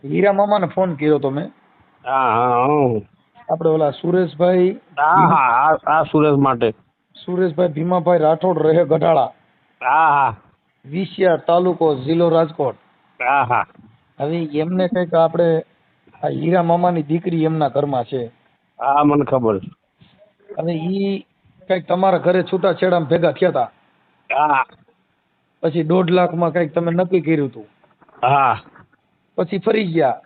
હીરા મામાને ફોન કર્યો તો મેં. હા. આપણે ઓલા સુરેશભાઈ. હા સુરેશ માટે. સુરેશભાઈ ભીમાભાઈ રાઠોડ રહે ગઢાળા. હા. વિસિયા તાલુકો જિલ્લો રાજકોટ. હા. હવે એમને કઈક આપણે આ હીરા મામાની દીકરી એમના ઘરમાં છે. હા મને ખબર છે. હવે ઈ કઈક તમારા ઘરે છૂટાછેડામાં ભેગા થયા હતા. હા. પછી 1.5 લાખમાં કઈક તમે નક્કી કર્યું હતું. હા. પછી ફરી ગયા.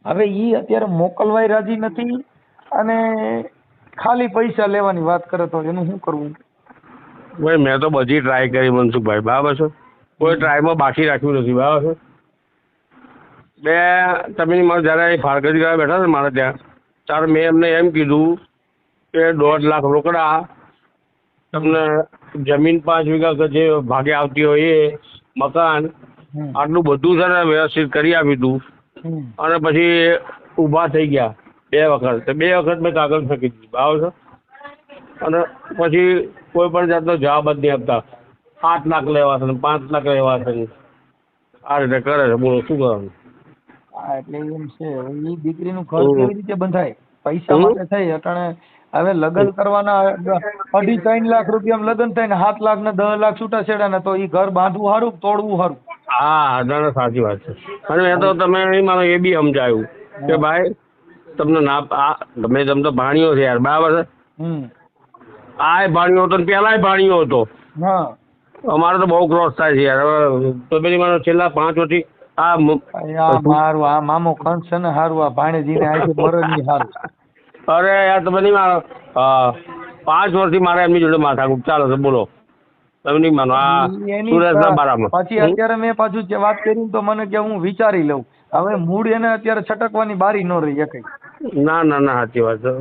હવે ઈ અત્યારે મોકલવાય રાજી નથી અને ખાલી પૈસા લેવાની વાત કરે તો એનું શું કરવું? ભાઈ મેં તો બધી ટ્રાય કરી મનસુખભાઈ, બરાબર છે. કોઈ ટ્રાયમાં બાકી રાખ્યું નથી, બરાબર છે. તમે મારે જયારે ફાળગડી ગયા બેઠા ને મારે ત્યાં, ત્યારે મેં એમને એમ કીધું કે 1.5 લાખ રોકડા, તમને જમીન 5 વીઘા જે ભાગે આવતી હોય એ, મકાન, આટલું બધું છે ને વ્યવસ્થિત કરી આપ્યું હતું. અને પછી ઊભા થઈ ગયા 2 વખત. 2 વખત મેં કાગળ ફેંકી દીધું, બરાબર છે. અને પછી કોઈ પણ જાતનો જવાબ જ નહીં આપતા. 8 લાખ લેવા છે, 5 લાખ લેવા છે, આ રીતે કરે છે. બોલો શું કરવાનું? હા એટલે એમ છે. એ દીકરીનું ઘર કેવી રીતે બંધાય? પૈસા માટે થઈ અટાણે. હવે લગ્ન કરવાના 2.5-3 લાખ રૂપિયામાં લગ્ન થાય ને 7 લાખ ને 10 લાખ છૂટાછેડા ને, તો એ ઘર બાંધવું સારું તોડવું સારું? હા ના સાચી વાત છે. અને મેં તો તમે નહીં માનો એ બી સમજાયું કે ભાઈ તમને તમે તો ભાણ્યો છે યાર, બરાબર છે. આ ભાણ્યો હતો ને પેલાય ભાણ્યો હતો. હા. અમારે તો બહુ ક્રોસ થાય છે યાર. હવે તો પેલી માનો છેલ્લા 5 વર્ષથી મારું આ મામો કંસ છે ને હારું, આ ભાણેજીને આજે મરણ ની હારું. અરે યાર તમે નહીં માનો, 5 વર્ષથી મારે એમની જોડે માથાકૂટ ચાલે છે. બોલો તમે નહીં માનો. આ સુરેશના બારામાં પછી અત્યારે મેં પાછું જે વાત કરી તો મને કે હું વિચારી લઉં. હવે મૂળ એને અત્યારે છટકવાની બારી ન રહી કઈ. ના સાચી વાત છે.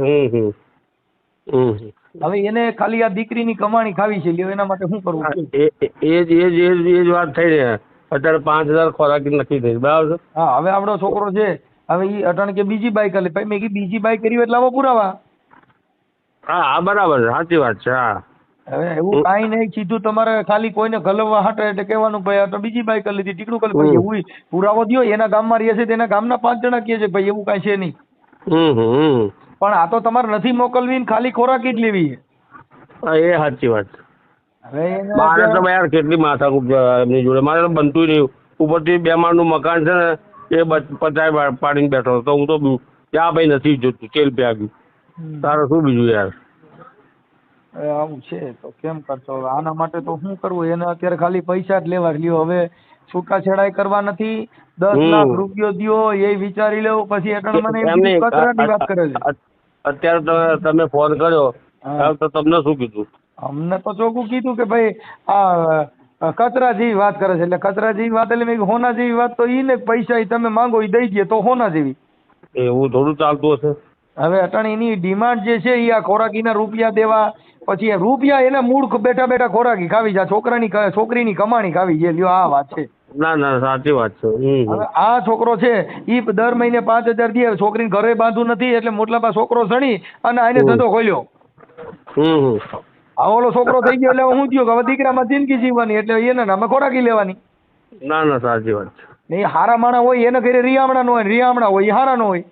હવે એને ખાલી આ દીકરીની કમાણી ખાવી છે, લ્યો એના માટે શું કરવું? એ જ વાત થઈ ને. અત્યારે 5000 ખોરાકી નક્કી થઈ, બરાબર છે. હા. હવે આપણો છોકરો છે, હવે ઈ અટાણે કે બીજી બાઈક લે. ભાઈ મેં કીધું બીજી બાઈક કરી એટલે આવો પુરાવા. હા બરાબર છે, સાચી વાત છે. હા હવે એવું કાંઈ નહીં, સીધું તમારે ખાલી કોઈને ગલવવા હાટે એટલે કહેવાનું ભાઈ આ તો બીજી બાઈક લીધી, ટીકડું કરી. ભાઈ એવું પુરાવો દો. એના ગામમાં રહે છે તેના ગામના 5 જણા કહે છે ભાઈ એવું કાંઈ છે નહીં. પણ આ તો તમારે નથી મોકલવી ને ખાલી ખોરાકી જ લેવી. એ સાચી વાત. હવે મારે તો યાર કેટલી માથાકૂટ એમની જોડે. મારે તો બનતું નહીં. ઉપરથી 2 માળનું મકાન છે ને, એ 50 પાડીને બેઠો તો હું તો ત્યાં ભાઈ નથી જોતું, તેલ પ્યાગ્યું. તારે શું બીજું યાર? આવું છે તો કેમ કરશો? આના માટે તો શું કરવું? એને અત્યારે ખાલી પૈસા જ લેવા લ્યો. હવે છૂટાછેડાઈ કરવા નથી. 10 લાખ રૂપિયો દ્યો એ વિચારી લેવું. પછી એટલે મને કચરાની વાત કરે છે. અત્યારે તમે ફોન કર્યો તો તમને શું કીધું? અમને તો ચોખ્ખું કીધું કે ભાઈ આ કચરા જેવી વાત કરે છે. એટલે કચરા જેવી વાત એટલે મેં હોના જેવી વાત તો ઈ ને પૈસા તમે માંગો એ દઈ દે તો હોના જેવી. એવું થોડું ચાલતું હશે. હવે અટાણે એની ડિમાન્ડ જે છે એ આ ખોરાકીના રૂપિયા દેવા. પછી એ રૂપિયા એને મૂળ બેઠા બેઠા ખોરાકી ખાવી છે. છોકરીની કમાણી ખાવી છે. લ્યો આ વાત છે. ના સાચી વાત છે. હવે આ છોકરો છે ઈ દર મહિને 5000 દે. છોકરીને ઘરે બાંધવું નથી એટલે મોટલા છોકરો સણી અને આને ધંધો ખોલ્યો. આ ઓલો છોકરો થઈ ગયો એટલે હું થયો કે હવે દીકરામાં જિંદગી જીવવાની એટલે એને નામે ખોરાકી લેવાની. ના સાચી વાત છે. એ હારા માણા હોય એને ઘરે રિયામણા ન હોય, રિયામણા હોય એ હારા ન હોય.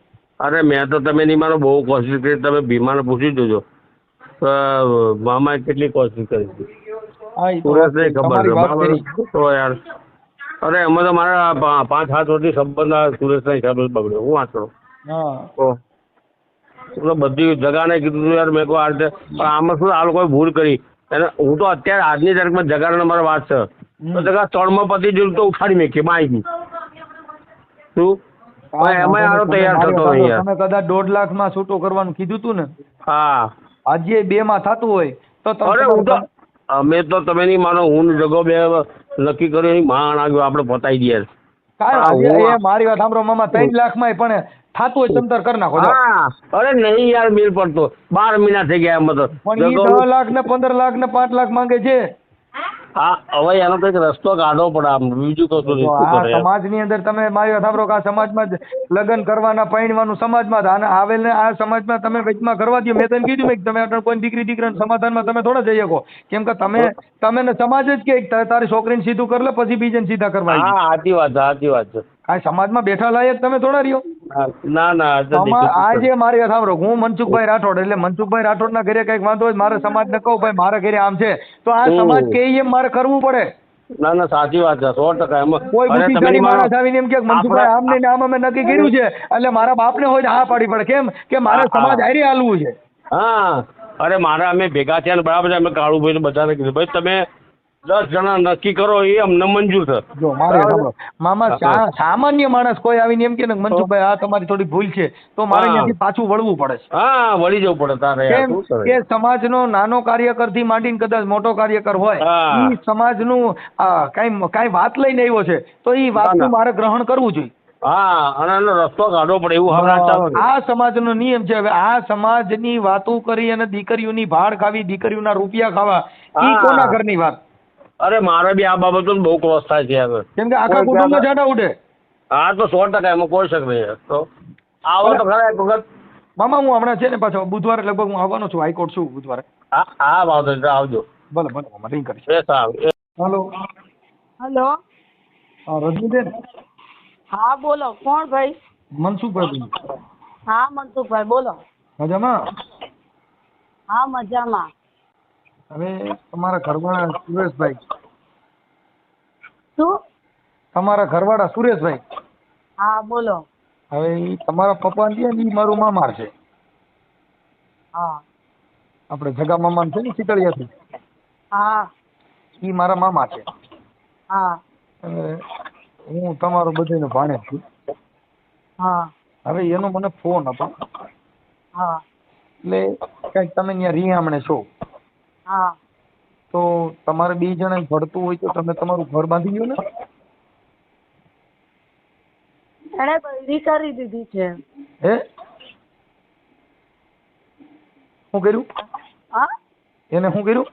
અરે મેં તો તમે નહીં માનો બહુ કોશિશ કરી. તમે ભીમાને પૂછી જોજો મામાએ કેટલી કોશિશ કરી હતી. સુરેશ નહીં ખબર તો યાર. અરે એમાં તો મારા 5-7 વર્ષથી સંબંધ સુરેશના હિસાબે બગડ્યો. હું વાંચો બધી જગાને કીધું યાર. મેં કહું આ રીતે પણ આમાં શું આ લોકોએ ભૂલ કરી. અને હું તો અત્યારે આજની તારીખમાં જગાના મારા વાત છે તો જગા 3માં પતી જેવું તો ઉખાડી મેકીએ માહિતી શું. પણ એમાંય હારો તૈયાર થતો નહીં યાર. તમે કદાચ 1.5 લાખમાં છૂટો કરવાનું કીધું તું ને, હા આજે 2 માં થતું હોય તો અરે હું તો અમે તો તમે નહીં માનો, હું ને જગો બે નક્કી કર્યું નહીં, માણ આવ્યો આપણે પતાવી દઈએ. કાંઈ મારી વાત સાંભળો મામા, 3 લાખમાં પણ થતું હોય ચમતર કરી નાખો. હા અરે નહીં યાર, મિલ પડતો 12 મહિના થઈ ગયા એમાં તો. પણ ઈ 10 લાખ ને 15 લાખ ને 5 લાખ માંગે છે. હા હવે એનો તો એક રસ્તો કાઢવો પડે આમ, બીજું કશું નહીં. શું આ કરે યાર? સમાજની અંદર તમે મારી વાત સાંભળો કે આ સમાજમાં જ લગ્ન કરવાના પૈણવાનું સમાજમાં અને આવેલ ને આ સમાજમાં તમે વચમાં કરવા દો. મેં તને કીધું મેં તમે અટલ કોઈ દીકરી દીકરાના સમાધાનમાં તમે થોડા જઈ શકો, કેમ કે તમે ને સમાજ જ કે તારી છોકરીને સીધું કરી લે પછી બીજાને સીધા કરવા. હા સાચી વાત છે, સાચી વાત છે. આ સમાજમાં બેઠા લાયક તમે થોડા રહ્યો. ના ના આજે મારી વાત સાંભળો, હું મનસુખભાઈ રાઠોડ, એટલે મનસુખભાઈ રાઠોડના ઘરે કઈક વાંધો હોય, મારે સમાજને કહું ભાઈ મારા ઘરે આમ છે, તો આ સમાજ કે એમ મારે કરવું પડે. ના ના સાચી વાત છે, 100% એમાં. કોઈ બુદ્ધિશાળી માણસ આવીને એમ કે મનસુખભાઈ આમ ને આમ અમે નક્કી કર્યું છે, એટલે મારા બાપને હોય હા પાડી પડે. કેમ કે મારે સમાજ હારે હાલવું છે. હા અરે મારા અમે ભેગા થયા ને બરાબર, અમે કાળુભાઈ બધાને કીધું ભાઈ તમે 10 જણા નક્કી કરો, એ અમને મંજૂર છે. જો મારે મામા સામાન્ય માણસ કોઈ આવીને એમ કે ને મનસુખભાઈ આ તમારી થોડી ભૂલ છે, તો મારે ત્યાંથી પાછું વળવું પડે છે. હા વળી જવું પડે તારે. કેમ કે સમાજનો નાનો કાર્યકર થી માંડીને કદાચ મોટો કાર્યકર હોય, એ સમાજનું કઈ વાત લઈને આવ્યો છે તો એ વાતનું મારે ગ્રહણ કરવું જોઈએ. હા અને એનો રસ્તો કાઢવો પડે એવું હવે આ સમાજનો નિયમ છે. હવે આ સમાજની વાતો કરી અને દીકરીઓની ભાડ ખાવી, દીકરીઓના રૂપિયા ખાવા, એ કોના ઘરની વાત? અરે મારે બી આ બાબતો બહુ ક્રોસ થાય છે હવે, કેમ કે આખા કુટુંબમાં ઝાડા ઉડે. હા તો 100% એમાં કોઈ શક નહીં. તો આવો તો ખરા એક વખત. મામા હું હમણાં છે ને પાછો બુધવારે લગભગ હું આવવાનો છું, હાઈકોર્ટ છું બુધવારે. હા હા વાંધો આવજો. ભલે ભલે મામા રિંગ કરીશ. હેલો રજનીબેન. હા બોલો, કોણ ભાઈ? મનસુખભાઈ. હા મનસુખભાઈ બોલો. મજામાં? હા મજામાં. હવે તમારા ઘરવાળા સુરેશભાઈ. શું? તમારા ઘરવાળા સુરેશભાઈ. હા બોલો. હવે ઈ તમારા પપ્પા છે ને ઈ મારું મામા છે. હા આપણે જગા મામા છે ને શીતળિયાથી. હા ઈ મારા મામા છે. હા હવે હું તમારો બધાનો ભાણેજ છું. હા હવે એનો મને ફોન હતો, હા એટલે કઈક તમે ત્યાં રિયામણે છો, હા તો તમારે 2 જણાને ભળતું હોય તો તમે તમારું ઘર બાંધી લો ને. એણે બૈરી કરી દીધી છે. હે શું કર્યું? હા એને શું કર્યું?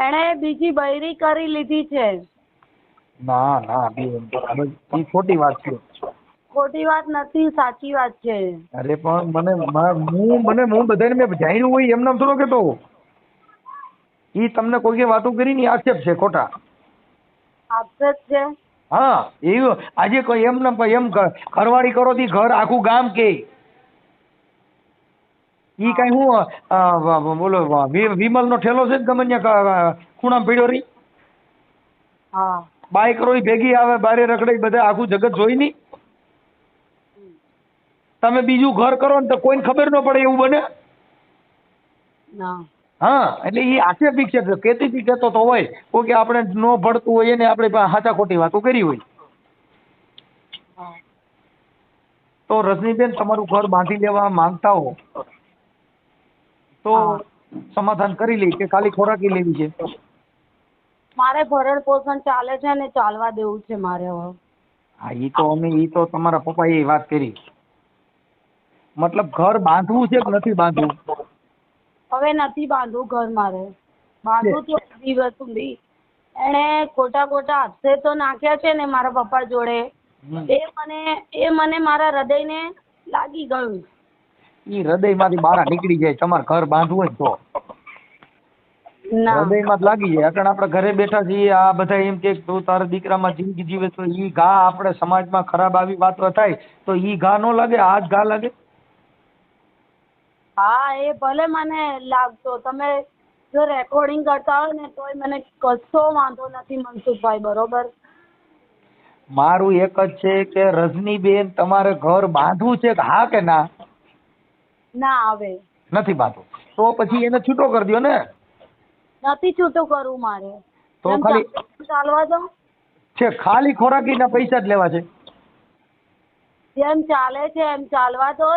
એણે બીજી બૈરી કરી લીધી છે. ના ના બેન, એ ખોટી વાત છે. ખોટી વાત નથી, સાચી વાત છે. અરે પણ હું બધાને મેં જાણ્યું હોય એમ નામ થોડો કેતો. ઈ તમને કોઈ વાતો કરી ની આક્ષેપ છે ખોટા. આક્ષેપ છે? હા એવું આજે કોઈ એમ ઘરવાળી કરો તી ઘર આખું ગામ કે ઈ કઈ હું બોલો વિમલ નો ઠેલો છે ગમે ત્યાં ખૂણામાં પીડ્યો રહી. હા બાઈક રોઈ ભેગી આવે બારે રખડે બધા આખું જગત જોઈ ની. તમે બીજું ઘર કરો ને તો કોઈને ખબર ન પડે એવું બને. ના હા એટલે એ આક્ષેપિક છે, કેતી કેતો તો હોય કોઈ કે આપણે ન ભળતું હોય એને આપણે સાચા ખોટી વાતો કરી હોય. તો રજનીબેન તમારું ઘર બાંધી લેવા માંગતા હો તો સમાધાન કરી લઈ કે ખાલી ખોરાકી લેવી છે? મારે ભરણ પોષણ ચાલે છે ને ચાલવા દેવું છે મારે હવે. હા ઈ તો તમારા પપ્પાએ વાત કરી. મતલબ ઘર બાંધવું છે કે નથી બાંધવું? હવે નથી બાંધવું ઘર મારે. બાંધવું તો દિવસ સુધી. એણે ખોટા હાથે તો નાખ્યા છે ને મારા પપ્પા જોડે, એ મને મારા હૃદયને લાગી ગયું. ઈ હૃદયમાંથી બહાર નીકળી જાય તમારે ઘર બાંધવું હોય તો. હૃદયમાં જ લાગી જાય. કારણ આપણે ઘરે બેઠા છીએ, આ બધા એમ કે તું તારા દીકરામાં જિંદગી જીવે તો ઈ ઘા આપણે સમાજમાં ખરાબ આવી વાતો થાય તો ઈ ઘા ન લાગે, આ જ ઘા લાગે. હા એ ભલે મને લાગતો, તમે જો રેકોર્ડિંગ કરતા હોય ને તોય મને કશો વાંધો નથી મનસુખભાઈ, બરોબર? મારું એક જ છે કે રજનીબેન તમારે ઘર બાંધવું છે કે હા કે ના? ના આવે. નથી બાંધવું તો પછી એને છૂટો કરી દો ને. નથી છૂટું કરવું મારે. તો ખાલી ચાલવા દો છે, ખાલી ખોરાકીના પૈસા જ લેવા છે. જેમ ચાલે છે એમ ચાલવા દો.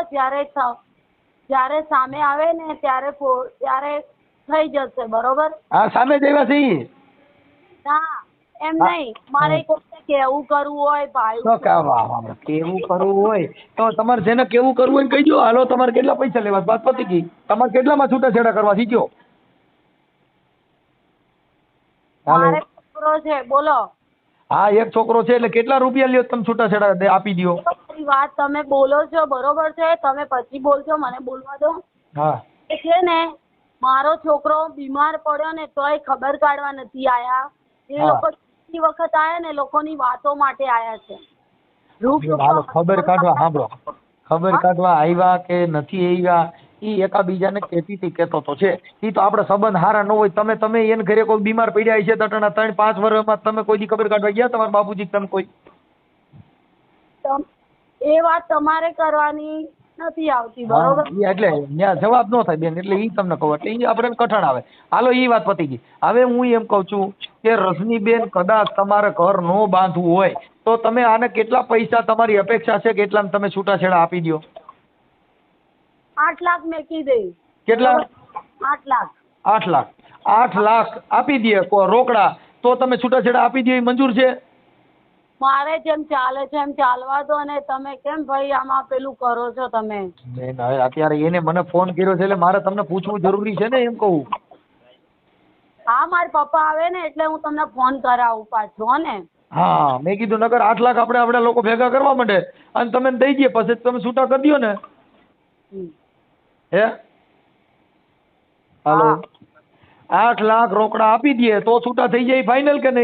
જ્યારે સામે આવે ને ત્યારે થઈ જશે, બરોબર? હા, સામે જ આવ્યા છે ઈ. ના એમ નહીં, મારે કોઈને કેવું કરવું હોય ભાઈ. તો કેવું કરવું હોય તો તમારે જેને કેવું કરવું હોય ને કહી દો. હાલો, તમારે કેટલા પૈસા લેવા? વાત પતી ગઈ. તમારે કેટલામાં છૂટાછેડા કરવા શીખ્યો? હાલો. મારે છોકરો છે, બોલો. હા, એક છોકરો છે, એટલે કેટલા રૂપિયા લ્યો તમે છૂટાછેડા આપી દો? તમારી વાત તમે બોલો છો બરોબર છે, તમે પછી બોલજો, મને બોલવા દો. હા, એ છે ને, મારો છોકરો બીમાર પડ્યો ને તોય ખબર કાઢવા નથી આયા. એ હા. લોકો છેલ્લી વખત આયા ને લોકોની વાતો માટે આયા છે. હાલો, ખબર કાઢવા સાંભળો. ખબર કાઢવા આવ્યા કે નથી આવ્યા ઈ એકાબીજાને કહેતો તો છે. ઈ તો આપણે સંબંધ હારા ન હોય. તમે એને ઘરે કોઈ બીમાર પડ્યા છે તો 3-5 વર્ષમાં તમે કોઈ દી ખબર કાઢવા ગયા તમારા બાપુજી તમે કોઈ? એ વાત તમારે કરવાની નથી આવતી, બરોબર? ઈ એટલે ન્યા જવાબ ન થાય બેન, એટલે ઈ તમને કહું, એટલે ઈ આપણે કઠણ આવે. હાલો, ઈ વાત પતી ગઈ. હવે હું એમ કહું છું કે રજનીબેન, કદાચ તમારે ઘર ન બાંધવું હોય તો તમે આને કેટલા પૈસા તમારી અપેક્ષા છે, કેટલા તમે છૂટાછેડા આપી દો? 8 લાખ મેં કીધે. કેટલા? 8 લાખ. 8 લાખ. 8 લાખ આપી દે રોકડા તો તમે છૂટાછેડા આપી દો, એ મંજૂર છે? મારે જેમ ચાલે છે એમ ચાલવા દો. અને તમે કેમ ભાઈ આમાં પેલું કરો છો તમે? બેન, હવે અત્યારે એને મને ફોન કર્યો છે એટલે મારે તમને પૂછવું જરૂરી છે ને, એમ કહું. હા, મારા પપ્પા આવે ને એટલે હું તમને ફોન કરાવું પાછો, હો ને? હા, મેં કીધું નગર 8 લાખ આપણે લોકો ભેગા કરવા માંડે અને તમે દઈ દે, પછી તમે છૂટા કરી દો ને. હે? હાલો, 8 લાખ રોકડા આપી દે તો છૂટા થઈ જાય ફાઇનલ કે નહીં?